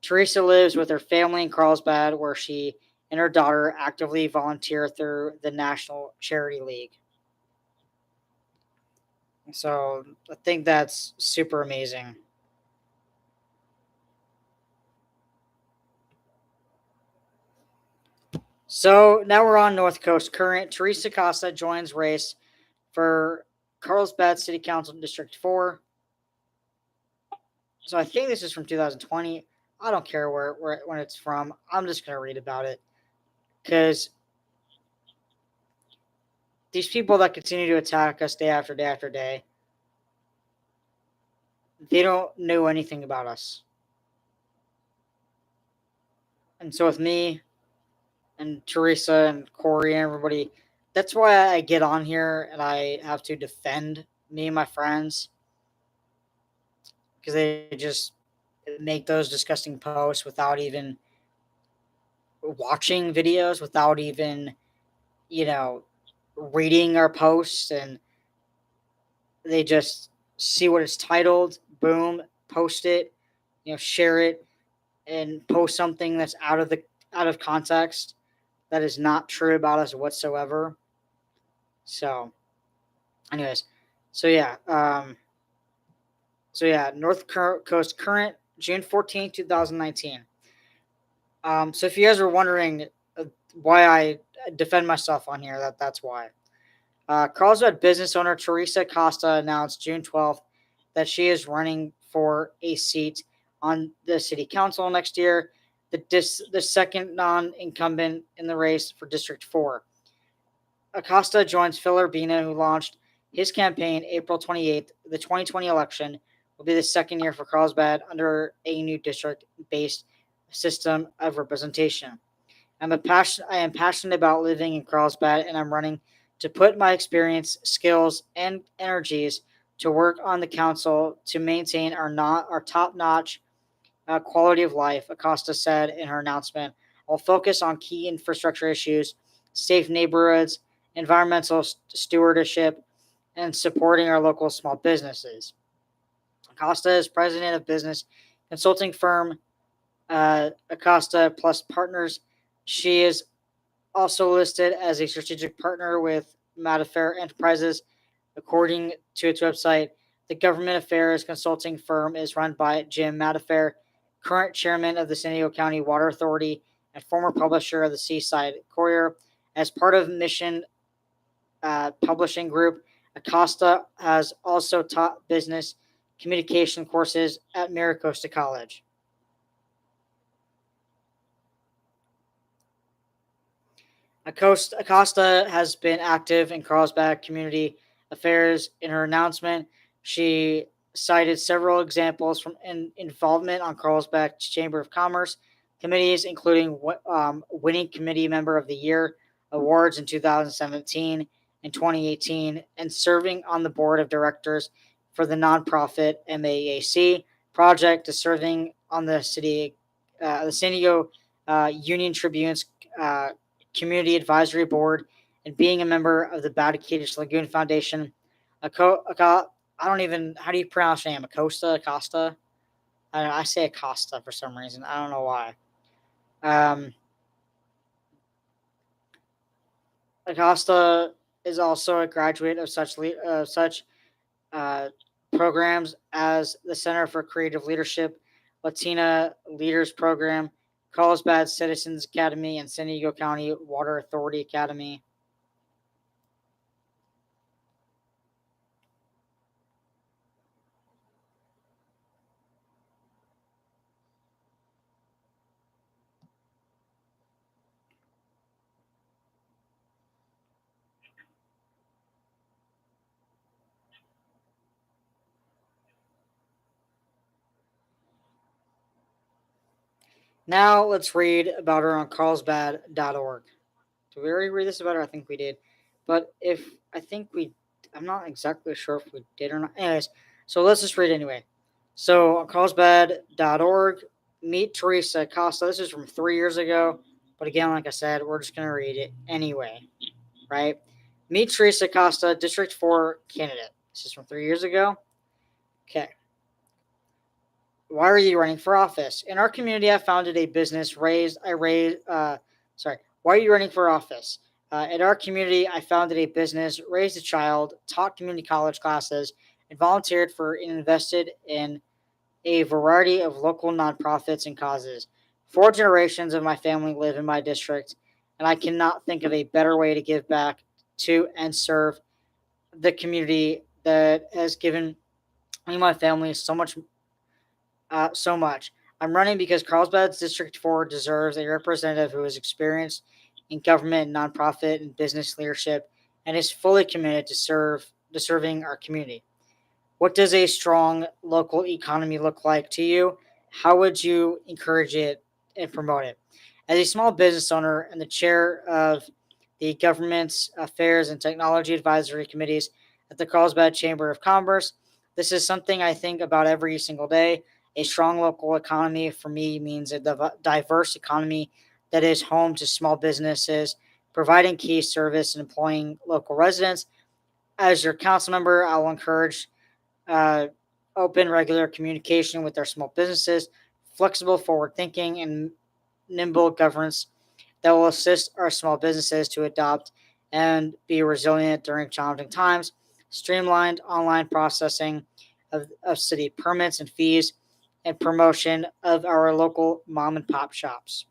Teresa lives with her family in Carlsbad, where she and her daughter actively volunteer through the National Charity League. So I think that's super amazing. So now we're on North Coast Current. Teresa Costa joins race for Carlsbad City Council District 4. So I think this is from 2020. I don't care when it's from. I'm just going to read about it because these people that continue to attack us day after day after day, they don't know anything about us. And so with me and Teresa and Corey and everybody, that's why I get on here and I have to defend me and my friends because they just make those disgusting posts without even watching videos, without even, reading our posts, and they just see what it's titled, boom, post it, share it, and post something that's out of context that is not true about us whatsoever. So, anyways, so yeah, North Coast Current, June 14th, 2019. So if you guys are wondering why I defend myself on here, that's why. Carlsbad business owner Teresa Costa announced June 12th that she is running for a seat on the city council next year, the second non-incumbent in the race for District 4. Acosta joins Phil Urbina, who launched his campaign April 28th. The 2020 election will be the second year for Carlsbad under a new district based system of representation. I am passionate about living in Carlsbad, and I'm running to put my experience, skills, and energies to work on the council to maintain our top-notch quality of life, Acosta said in her announcement. I'll focus on key infrastructure issues, safe neighborhoods, environmental stewardship, and supporting our local small businesses. Acosta is president of business consulting firm Acosta Plus Partners. She is also listed as a strategic partner with Madafair Enterprises. According to its website, the government affairs consulting firm is run by Jim Madafair, current chairman of the San Diego County Water Authority and former publisher of the Seaside Courier. As part of Mission Publishing Group, Acosta has also taught business communication courses at Miracosta College. Acosta has been active in Carlsbad community affairs. In her announcement, she cited several examples from involvement on Carlsbad Chamber of Commerce committees, including winning Committee Member of the Year awards in 2017 and 2018, and serving on the board of directors for the nonprofit MAAC project, to serving on the San Diego Union Tribune's Community Advisory Board, and being a member of the Baticatus Lagoon Foundation. I don't even, how do you pronounce your name? Acosta? I say Acosta for some reason. I don't know why. Acosta is also a graduate of such programs as the Center for Creative Leadership, Latina Leaders Program, Carlsbad Citizens Academy, and San Diego County Water Authority Academy. Now let's read about her on carlsbad.org. Did we already read this about her? I think we did. But I'm not exactly sure if we did or not. Anyways, so let's just read anyway. So on carlsbad.org, meet Teresa Acosta. This is from 3 years ago. But again, like I said, we're just going to read it anyway, right? Meet Teresa Acosta, District 4 candidate. This is from 3 years ago. Okay. Why are you running for office? In our community, I founded a business. Why are you running for office? In our community, I founded a business, raised a child, taught community college classes, and volunteered for and invested in a variety of local nonprofits and causes. 4 generations of my family live in my district, and I cannot think of a better way to give back to and serve the community that has given me and my family so much. I'm running because Carlsbad's District 4 deserves a representative who is experienced in government, nonprofit, and business leadership, and is fully committed to serving our community. What does a strong local economy look like to you? How would you encourage it and promote it? As a small business owner and the chair of the Government Affairs and Technology Advisory Committees at the Carlsbad Chamber of Commerce, this is something I think about every single day. A strong local economy for me means a diverse economy that is home to small businesses, providing key service and employing local residents. As your council member, I will encourage open, regular communication with our small businesses, flexible, forward-thinking, and nimble governance that will assist our small businesses to adopt and be resilient during challenging times, streamlined online processing of city permits and fees, and promotion of our local mom and pop shops.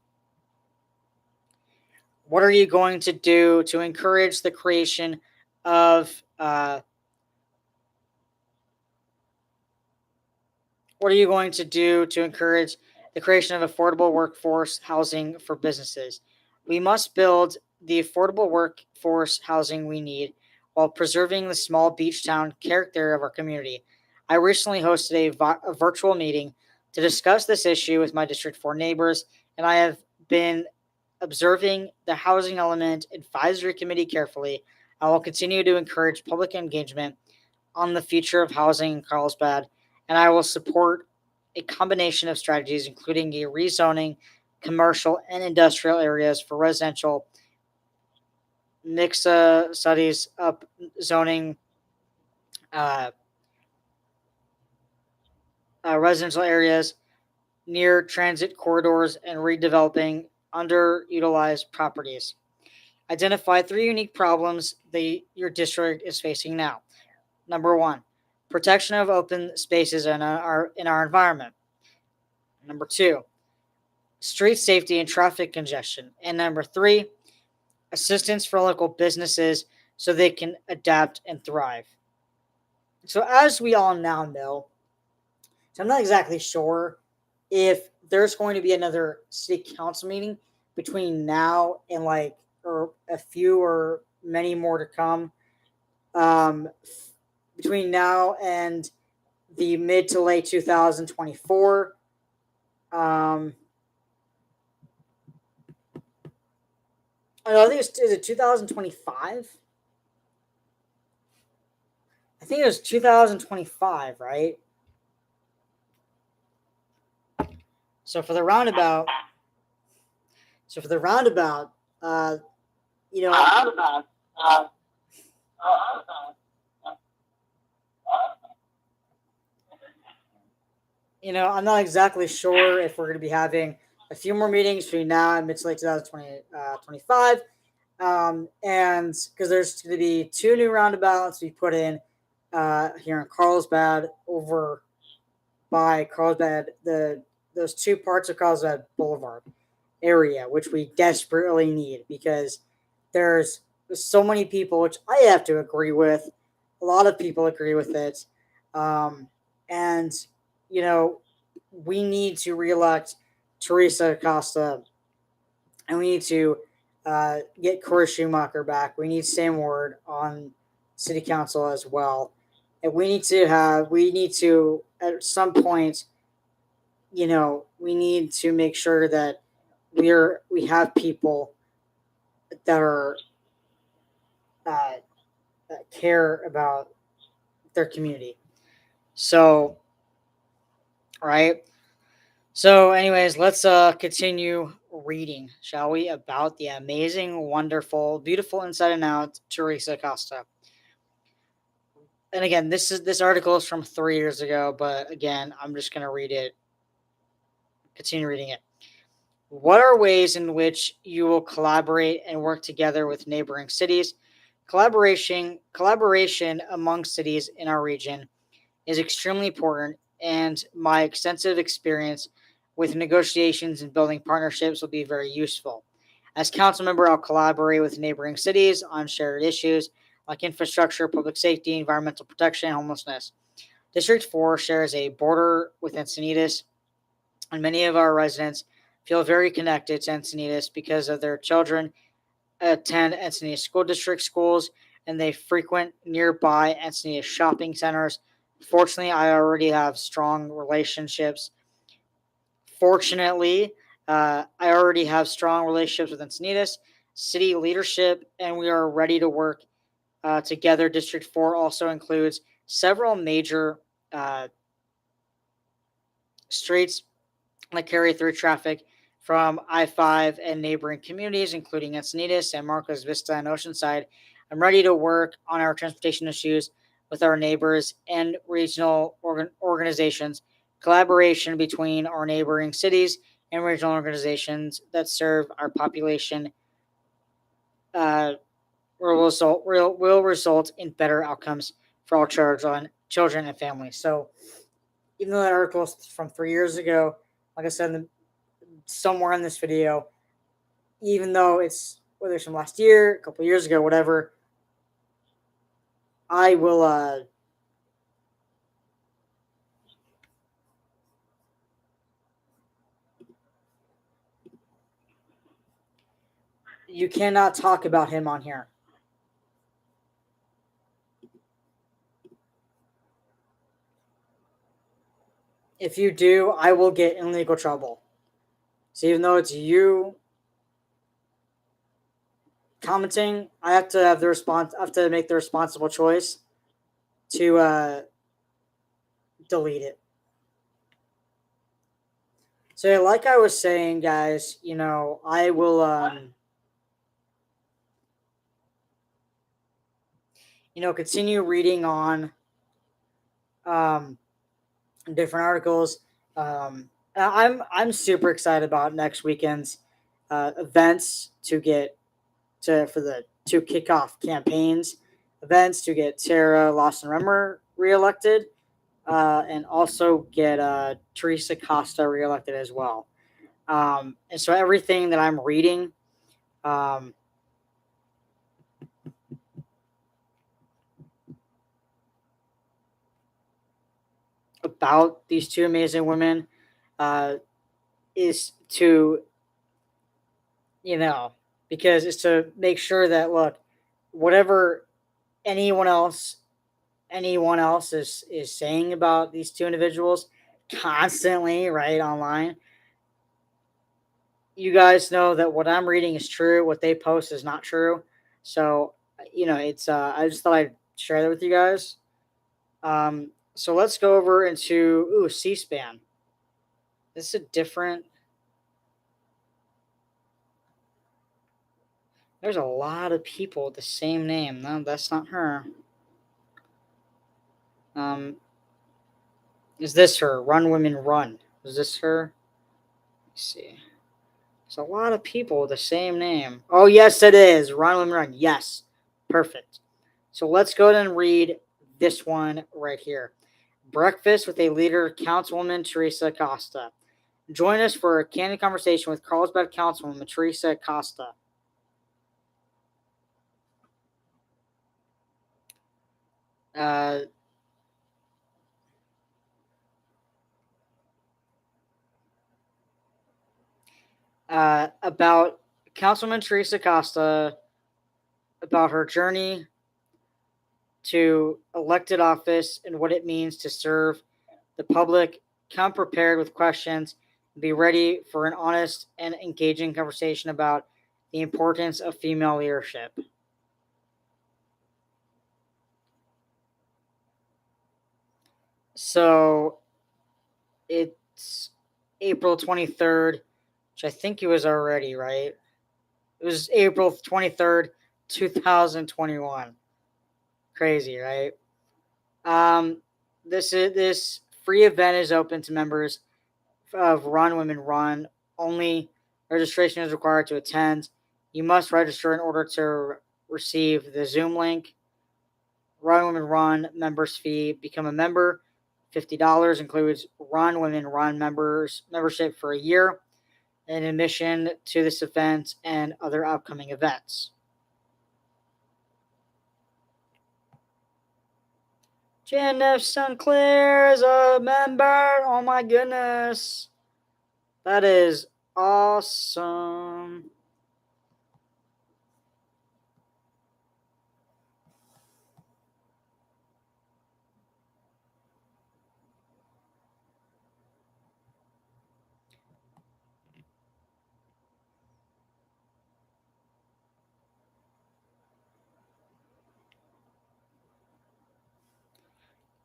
What are you going to do to encourage the creation of what are you going to do to encourage the creation of affordable workforce housing for businesses? We must build the affordable workforce housing we need while preserving the small beach town character of our community. I recently hosted a virtual meeting to discuss this issue with my District 4 neighbors, and I have been observing the Housing Element Advisory Committee carefully. I will continue to encourage public engagement on the future of housing in Carlsbad, and I will support a combination of strategies, including a rezoning commercial and industrial areas for residential, mixed studies up zoning, uh, residential areas near transit corridors, and redeveloping underutilized properties. Identify 3 unique problems your district is facing now. Number 1, protection of open spaces in our environment. Number 2, street safety and traffic congestion. And number 3, assistance for local businesses so they can adapt and thrive. So as we all now know, so I'm not exactly sure if there's going to be another city council meeting between now and or a few or many more to come. Between now and the mid to late 2024. I think is it 2025? I think it was 2025, right? So for the roundabout, you know, I'm not exactly sure if we're going to be having a few more meetings between now and mid to late 2025. And because there's going to be 2 new roundabouts we put in here in Carlsbad over by Carlsbad, those 2 parts of Carlsbad Boulevard area, which we desperately need because there's so many people, which I have to agree with. A lot of people agree with it. And, we need to reelect Teresa Acosta, and we need to get Corey Schumacher back. We need Sam Ward on city council as well. And we need to at some point, we need to make sure that we have people that are that care about their community. So, all right. So, anyways, let's continue reading, shall we? About the amazing, wonderful, beautiful inside and out Teresa Acosta. And again, this article is from 3 years ago, but again, I'm just gonna read it. Continue reading it. What are ways in which you will collaborate and work together with neighboring cities? Collaboration among cities in our region is extremely important, and my extensive experience with negotiations and building partnerships will be very useful. As council member, I'll collaborate with neighboring cities on shared issues like infrastructure, public safety, environmental protection, and homelessness. District 4 shares a border with Encinitas, and many of our residents feel very connected to Encinitas because of their children attend Encinitas School District schools and they frequent nearby Encinitas shopping centers. Fortunately, I already have strong relationships. I already have strong relationships with Encinitas city leadership, and we are ready to work together. District 4 also includes several major streets that carry through traffic from I-5 and neighboring communities, including Encinitas, San Marcos, Vista, and Oceanside. I'm ready to work on our transportation issues with our neighbors and regional organizations. Collaboration between our neighboring cities and regional organizations that serve our population will result in better outcomes for all children and families. So, even though that article is from 3 years ago, like I said, somewhere in this video, even though it's whether it's from last year, a couple years ago, whatever, I will you cannot talk about him on here. If you do, I will get in legal trouble. So even though it's you commenting, I have to have the response. I have to make the responsible choice to delete it. So, like I was saying, guys, I will, continue reading on different articles. I'm super excited about next weekend's events to kick off campaigns, events to get Sarah Lawson Remmer reelected, and also get Teresa Costa reelected as well. And so everything that I'm reading, um, about these two amazing women, is to, because it's to make sure that, look, whatever anyone else is saying about these two individuals constantly, right, online, you guys know that what I'm reading is true, what they post is not true. So, it's I just thought I'd share that with you guys. So let's go over into C-SPAN. This is a different. There's a lot of people with the same name. No, that's not her. Is this her? Run Women Run. Is this her? Let's see. There's a lot of people with the same name. Oh, yes, it is. Run Women Run. Yes. Perfect. So let's go ahead and read this one right here. Breakfast with a Leader, Councilwoman Teresa Costa. Join us for a candid conversation with Carlsbad Councilwoman Teresa Costa. About Councilwoman Teresa Costa, about her journey to elected office and what it means to serve the public. Come prepared with questions. Be ready for an honest and engaging conversation about the importance of female leadership. So it's April 23rd, which I think it was already, right? It was April 23rd, 2021. Crazy, right? This free event is open to members of Run Women Run. Only registration is required to attend. You must register in order to receive the Zoom link. Run Women Run members fee. Become a member. $50 includes Run Women Run membership for a year and admission to this event and other upcoming events. Jennifer Sinclair is a member. Oh my goodness. That is awesome.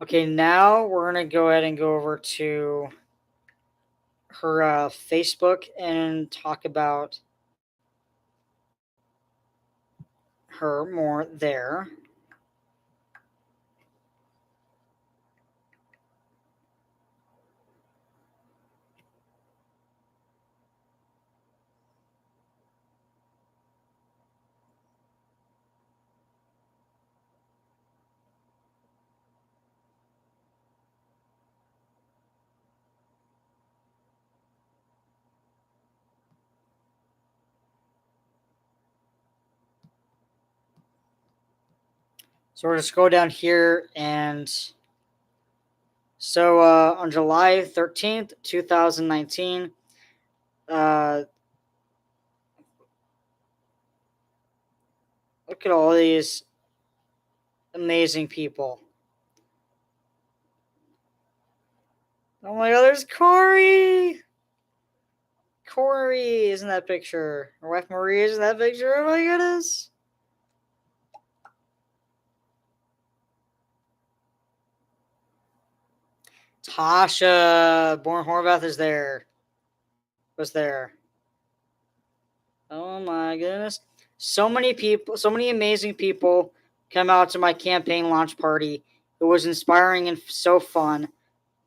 Okay, now we're going to go ahead and go over to her Facebook and talk about her more there. So we're just go down here, and so on July 13th, 2019, look at all these amazing people. Oh my god, there's Corey! Corey is in that picture. Her wife Marie is in that picture. Oh my goodness. Tasha Born Horvath is there. Was there. Oh my goodness. So many people, so many amazing people come out to my campaign launch party. It was inspiring and so fun.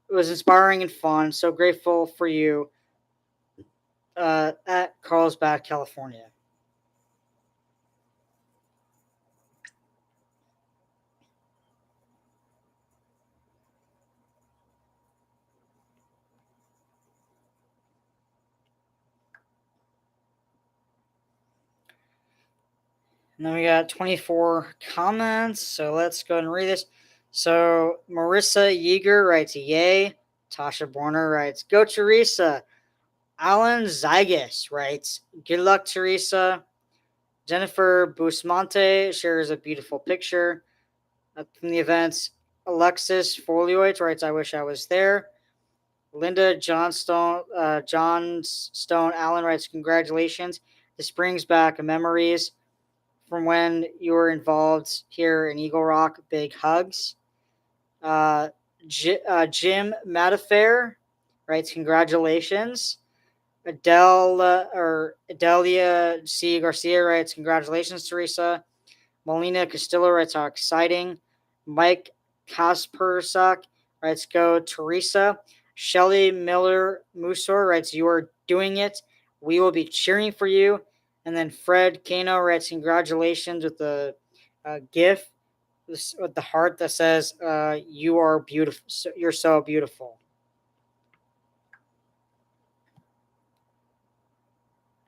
It was inspiring and fun. So grateful for you at Carlsbad, California. And then we got 24 comments. So let's go and read this. So Marissa Yeager writes, yay. Tasha Borner writes, go Teresa. Alan Zygus writes, good luck, Teresa. Jennifer Busmonte shares a beautiful picture from the events. Alexis Folioit writes, I wish I was there. Linda Johnstone Allen writes, congratulations. This brings back memories from when you were involved here in Eagle Rock. Big hugs. Jim Matafair writes, congratulations. Adelia C. Garcia writes, congratulations, Teresa. Molina Castillo writes, how exciting. Mike Kaspersak writes, go, Teresa. Shelly Miller Musor writes, you are doing it. We will be cheering for you. And then Fred Kano writes, congratulations with the GIF with the heart that says, you are beautiful. You're so beautiful.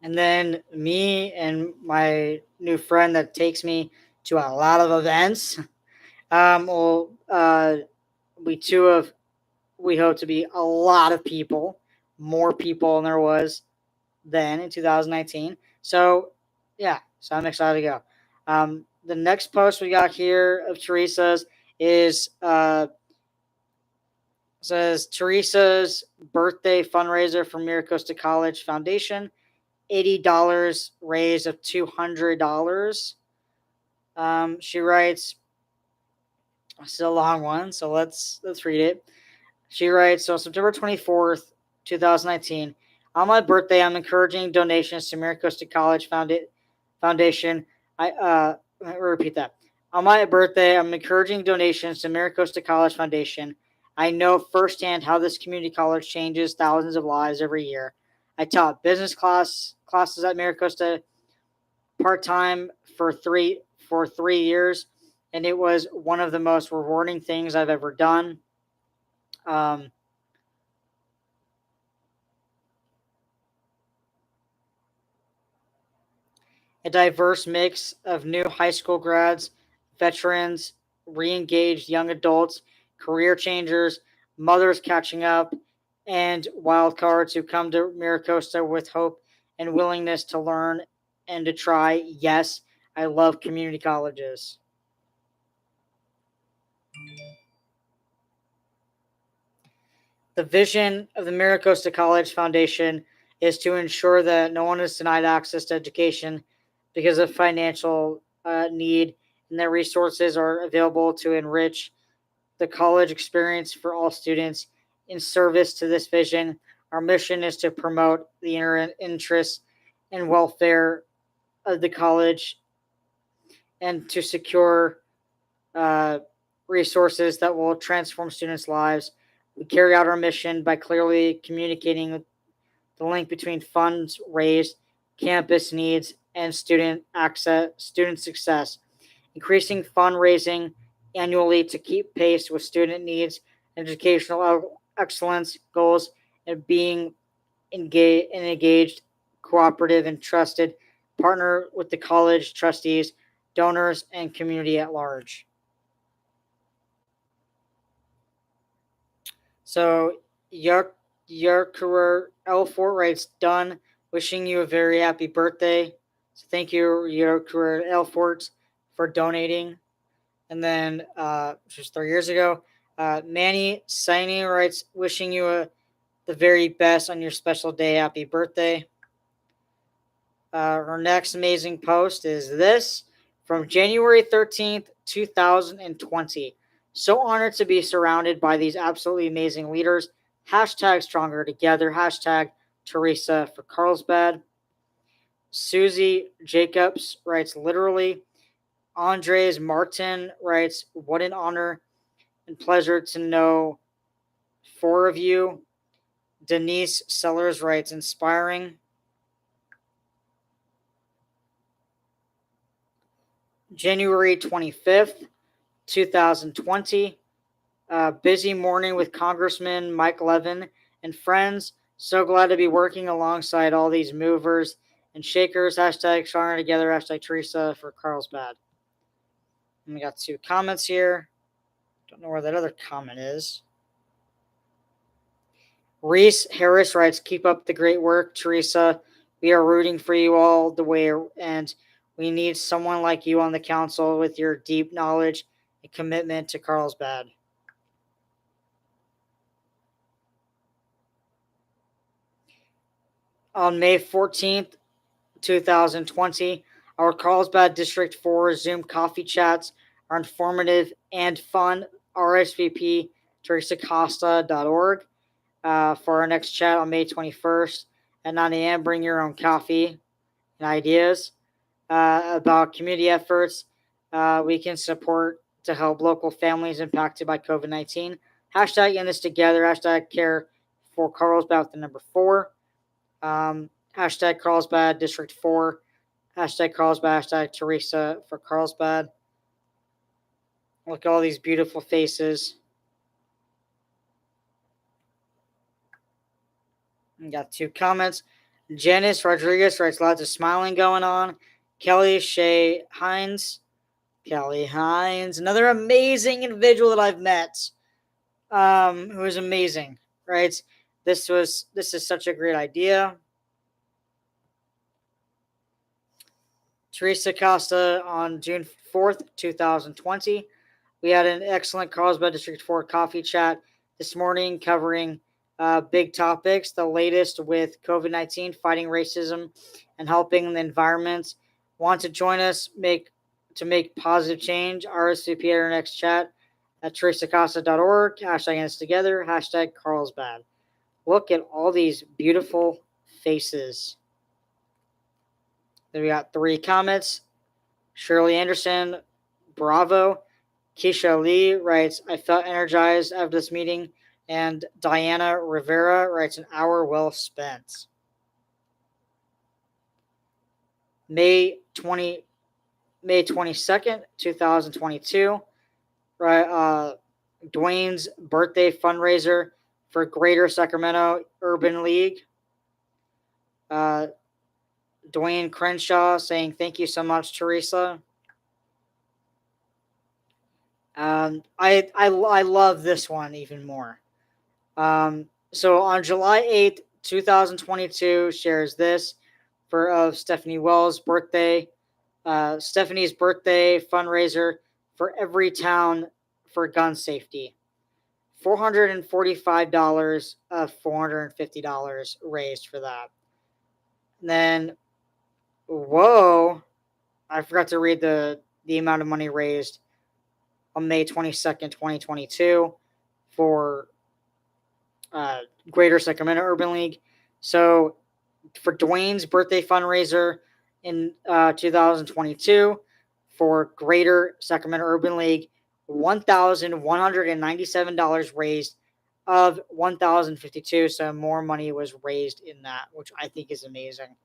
And then me and my new friend that takes me to a lot of events. We hope to be a lot of people, more people than there was then in 2019. So yeah, so I'm excited to go. The next post we got here of Teresa's is says Teresa's birthday fundraiser for Miracosta College Foundation. $80 raise of $200. She writes, it's a long one, so let's read it. She writes, so September 24th, 2019, on my birthday, I'm encouraging donations to Miracosta College Foundation. I repeat that. On my birthday, I'm encouraging donations to Miracosta College Foundation. I know firsthand how this community college changes thousands of lives every year. I taught business classes at Miracosta part-time for 3 years, and it was one of the most rewarding things I've ever done. A diverse mix of new high school grads, veterans, re-engaged young adults, career changers, mothers catching up, and wildcards who come to Miracosta with hope and willingness to learn and to try. Yes, I love community colleges. The vision of the Miracosta College Foundation is to ensure that no one is denied access to education because of financial need, and that resources are available to enrich the college experience for all students. In service to this vision, our mission is to promote the interests and welfare of the college and to secure resources that will transform students' lives. We carry out our mission by clearly communicating the link between funds raised, campus needs, and student success, increasing fundraising annually to keep pace with student needs, educational excellence goals, and being engaged, cooperative, and trusted partner with the college trustees, donors, and community at large. So your career L4 writes, done. Wishing you a very happy birthday. So thank you, your career L4, for donating. And then just 3 years ago, Manny Saini writes, wishing you the very best on your special day. Happy birthday. Her next amazing post is this from January 13th, 2020. So honored to be surrounded by these absolutely amazing leaders. Hashtag stronger together. Hashtag Teresa for Carlsbad. Susie Jacobs writes, literally. Andres Martin writes, what an honor and pleasure to know 4 of you. Denise Sellers writes, inspiring. January 25th, 2020. Busy morning with Congressman Mike Levin and friends. So glad to be working alongside all these movers and shakers. Hashtag stronger together. Hashtag Teresa for Carlsbad. And we got 2 comments here. Don't know where that other comment is. Reese Harris writes, keep up the great work, Teresa. We are rooting for you all the way, and we need someone like you on the council with your deep knowledge and commitment to Carlsbad. On May 14th, 2020, our Carlsbad District 4 Zoom coffee chats are informative and fun. RSVP teresacosta.org. For our next chat on May 21st at 9 a.m. Bring your own coffee and ideas about community efforts we can support to help local families impacted by COVID-19. Hashtag in this together. Hashtag care for Carlsbad with the number 4. Hashtag Carlsbad District 4. Hashtag Carlsbad. Hashtag Teresa for Carlsbad. Look at all these beautiful faces. We got 2 comments. Janice Rodriguez writes, lots of smiling going on. Kelly Shea Hines. Kelly Hines, another amazing individual that I've met, who is amazing, right? This is such a great idea. Teresa Costa on June 4th, 2020. We had an excellent Carlsbad District 4 coffee chat this morning covering big topics, the latest with COVID-19, fighting racism, and helping the environment. Want to join us to make positive change? RSVP at our next chat at teresacosta.org. Hashtag us together. Hashtag Carlsbad. Look at all these beautiful faces. Then we got 3 comments. Shirley Anderson, bravo. Keisha Lee writes, I felt energized after this meeting. And Diana Rivera writes, an hour well spent. May 22nd, 2022. Right, Dwayne's birthday fundraiser for Greater Sacramento Urban League. Dwayne Crenshaw saying, thank you so much, Teresa. I love this one even more. So on July 8th, 2022, shares this of Stephanie Wells' birthday. Stephanie's birthday fundraiser for every town for gun safety. $445 of $450 raised for that. And then, whoa, I forgot to read the amount of money raised on May 22nd, 2022 for Greater Sacramento Urban League. So for Dwayne's birthday fundraiser in 2022 for Greater Sacramento Urban League, $1,197 raised of $1,052. So more money was raised in that, which I think is amazing.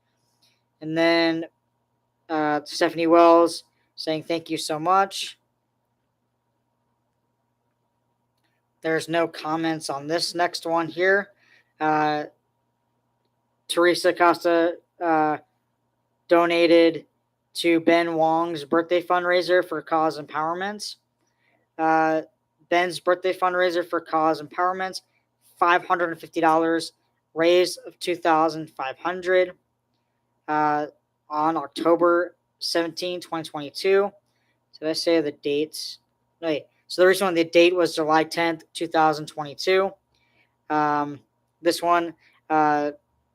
And then Stephanie Wells saying, thank you so much. There's no comments on this next one here. Teresa Costa donated to Ben Wong's birthday fundraiser for Cause Empowerment. Ben's birthday fundraiser for Cause Empowerment, $550 raised of $2,500 on October 17, 2022. So let's say the dates. Wait. So the recent one, the date was July 10th, 2022. This one,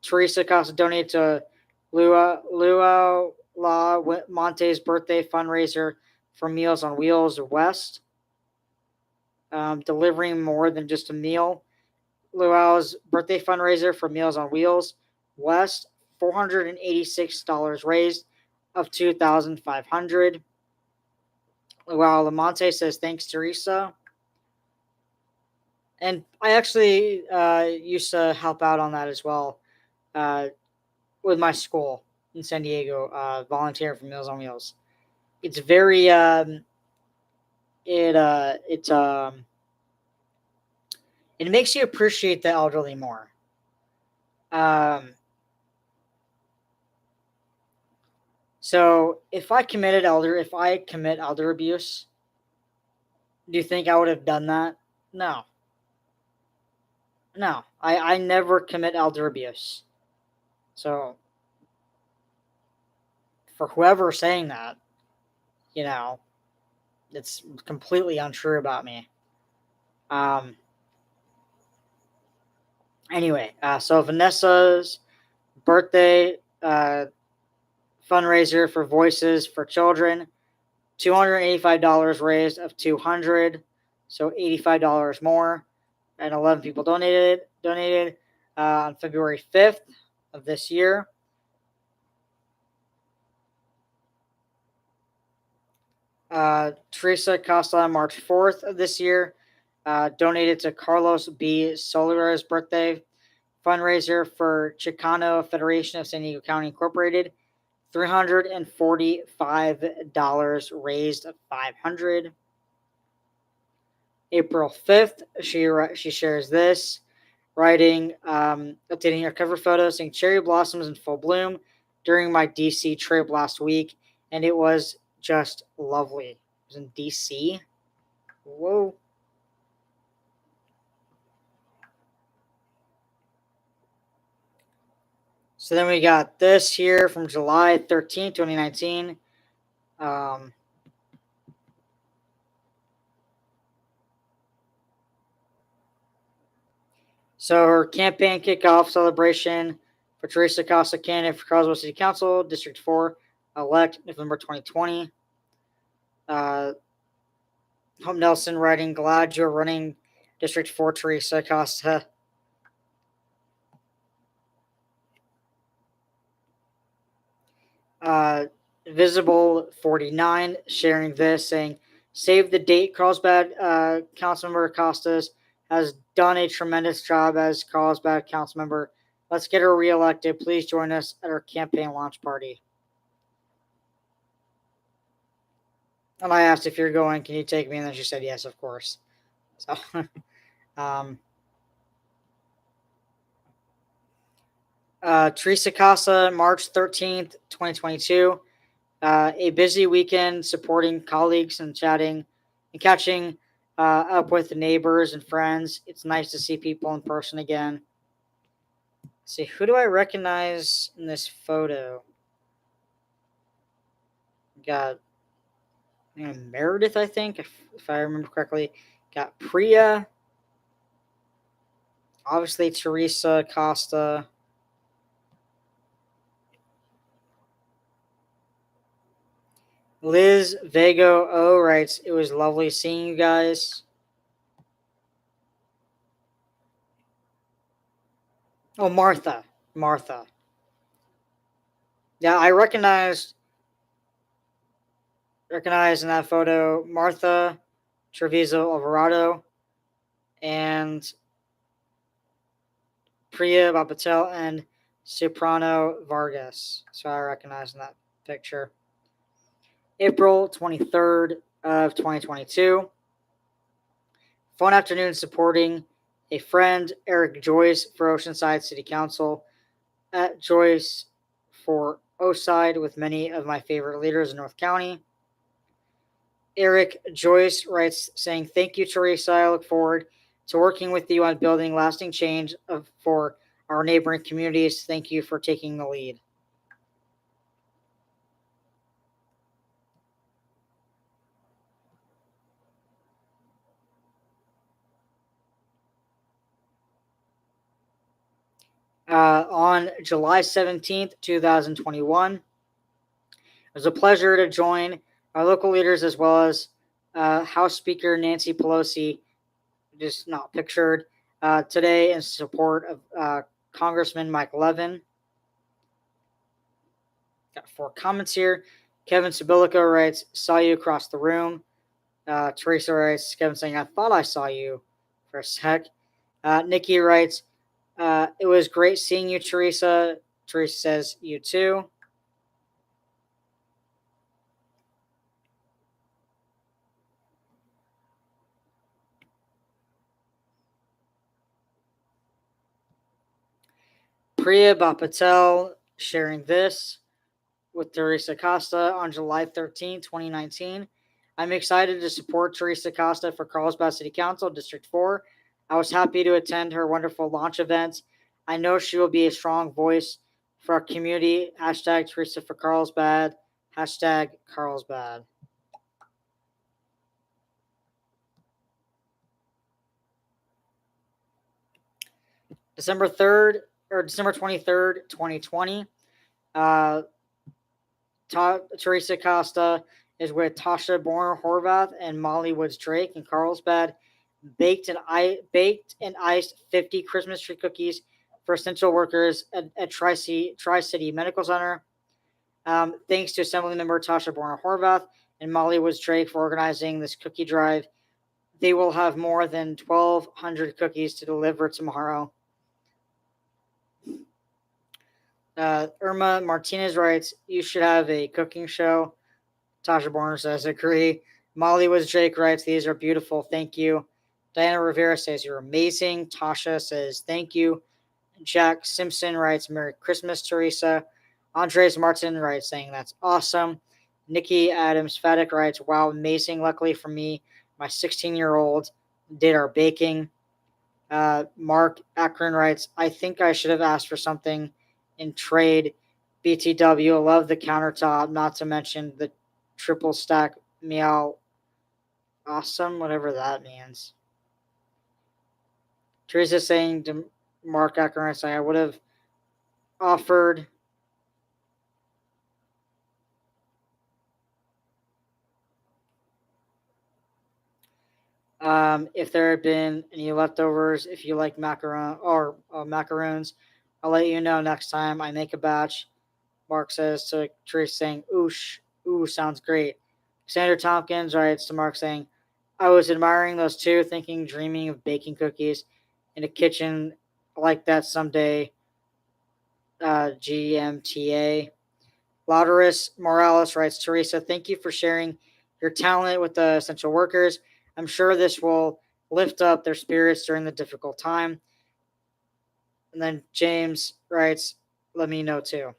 Teresa Costa donated to Luau La Monte's birthday fundraiser for Meals on Wheels West, delivering more than just a meal. Luau's birthday fundraiser for Meals on Wheels West, $486 raised of $2,500. Luau Lamonte says, thanks, Teresa. And I actually used to help out on that as well with my school in San Diego, volunteering for Meals on Wheels. It's very it makes you appreciate the elderly more. So if I commit elder abuse, do you think I would have done that? No. I never commit elder abuse. So for whoever saying that, it's completely untrue about me. Anyway, so Vanessa's birthday fundraiser for Voices for Children, $285 raised of $200, so $85 more, and 11 people donated on February 5th of this year. Teresa Costa on March 4th of this year donated to Carlos B. Soler's birthday fundraiser for Chicano Federation of San Diego County Incorporated, $345 raised of $500. April 5th, she shares this, writing, updating her cover photo, saying cherry blossoms in full bloom during my DC trip last week, and it was just lovely. It was in DC. Whoa. So then we got this here from July 13, 2019. So her campaign kickoff celebration for Teresa Costa, candidate for Carlsbad City Council, District 4, elect November 2020. Hope Nelson writing, glad you're running District 4, Teresa Costa. Visible 49 sharing this, saying, save the date. Carlsbad Councilmember Costas has done a tremendous job as Carlsbad Councilmember. Let's get her reelected. Please join us at our campaign launch party. And I asked if you're going, can you take me? And then she said yes, of course. So, Teresa Casa, March 13th, 2022. A busy weekend supporting colleagues and chatting and catching up with the neighbors and friends. It's nice to see people in person again. Let's see, who do I recognize in this photo? Got Meredith, I think, if I remember correctly. Got Priya. Obviously, Teresa Costa. Liz Vago O writes, it was lovely seeing you guys. Oh, Martha. Yeah, I recognize in that photo Martha Treviso Alvarado and Priya Bapatel and Soprano Vargas. So I recognize in that picture. April 23rd of 2022. Fun afternoon supporting a friend, Eric Joyce, for Oceanside City Council. At Joyce for Oside with many of my favorite leaders in North County. Eric Joyce writes, saying, thank you, Teresa. I look forward to working with you on building lasting change for our neighboring communities. Thank you for taking the lead. on July 17th, 2021. It was a pleasure to join our local leaders as well as House Speaker Nancy Pelosi, just not pictured, today in support of Congressman Mike Levin. Got 4 comments here. Kevin Sibilico writes, saw you across the room. Teresa writes, Kevin saying, I thought I saw you for a sec. Nikki writes, it was great seeing you, Teresa. Teresa says, you too. Priya Bapatel sharing this with Teresa Costa on July 13, 2019. I'm excited to support Teresa Costa for Carlsbad City Council, District 4. I was happy to attend her wonderful launch events. I know she will be a strong voice for our community. Hashtag Teresa for Carlsbad. Hashtag Carlsbad. December 23rd, 2020. Teresa Costa is with Tasha Borner Horvath and Molly Woods Drake in Carlsbad. Baked and iced 50 Christmas tree cookies for essential workers at Tri-City Medical Center. Thanks to Assemblymember Tasha Borner Horvath and Molly Woods Drake for organizing this cookie drive. They will have more than 1,200 cookies to deliver tomorrow. Irma Martinez writes, you should have a cooking show. Tasha Borner says, agree. Molly Woods Drake writes, these are beautiful. Thank you. Diana Rivera says, you're amazing. Tasha says, thank you. Jack Simpson writes, Merry Christmas, Teresa. Andres Martin writes, saying, that's awesome. Nikki Adams Faddick writes, wow, amazing. Luckily for me, my 16-year-old did our baking. Mark Akron writes, I think I should have asked for something in trade. BTW, I love the countertop, not to mention the triple stack meow. Awesome, whatever that means. Teresa saying to Mark Akron, saying I would have offered if there had been any leftovers. If you like macaron or macaroons, I'll let you know next time I make a batch. Mark says to Teresa saying, oosh, ooh, sounds great. Sandra Tompkins writes to Mark saying, I was admiring those two, thinking, dreaming of baking cookies in a kitchen like that someday. GMTA. Lauderus Morales writes, Teresa, thank you for sharing your talent with the essential workers. I'm sure this will lift up their spirits during the difficult time. And then James writes, let me know too.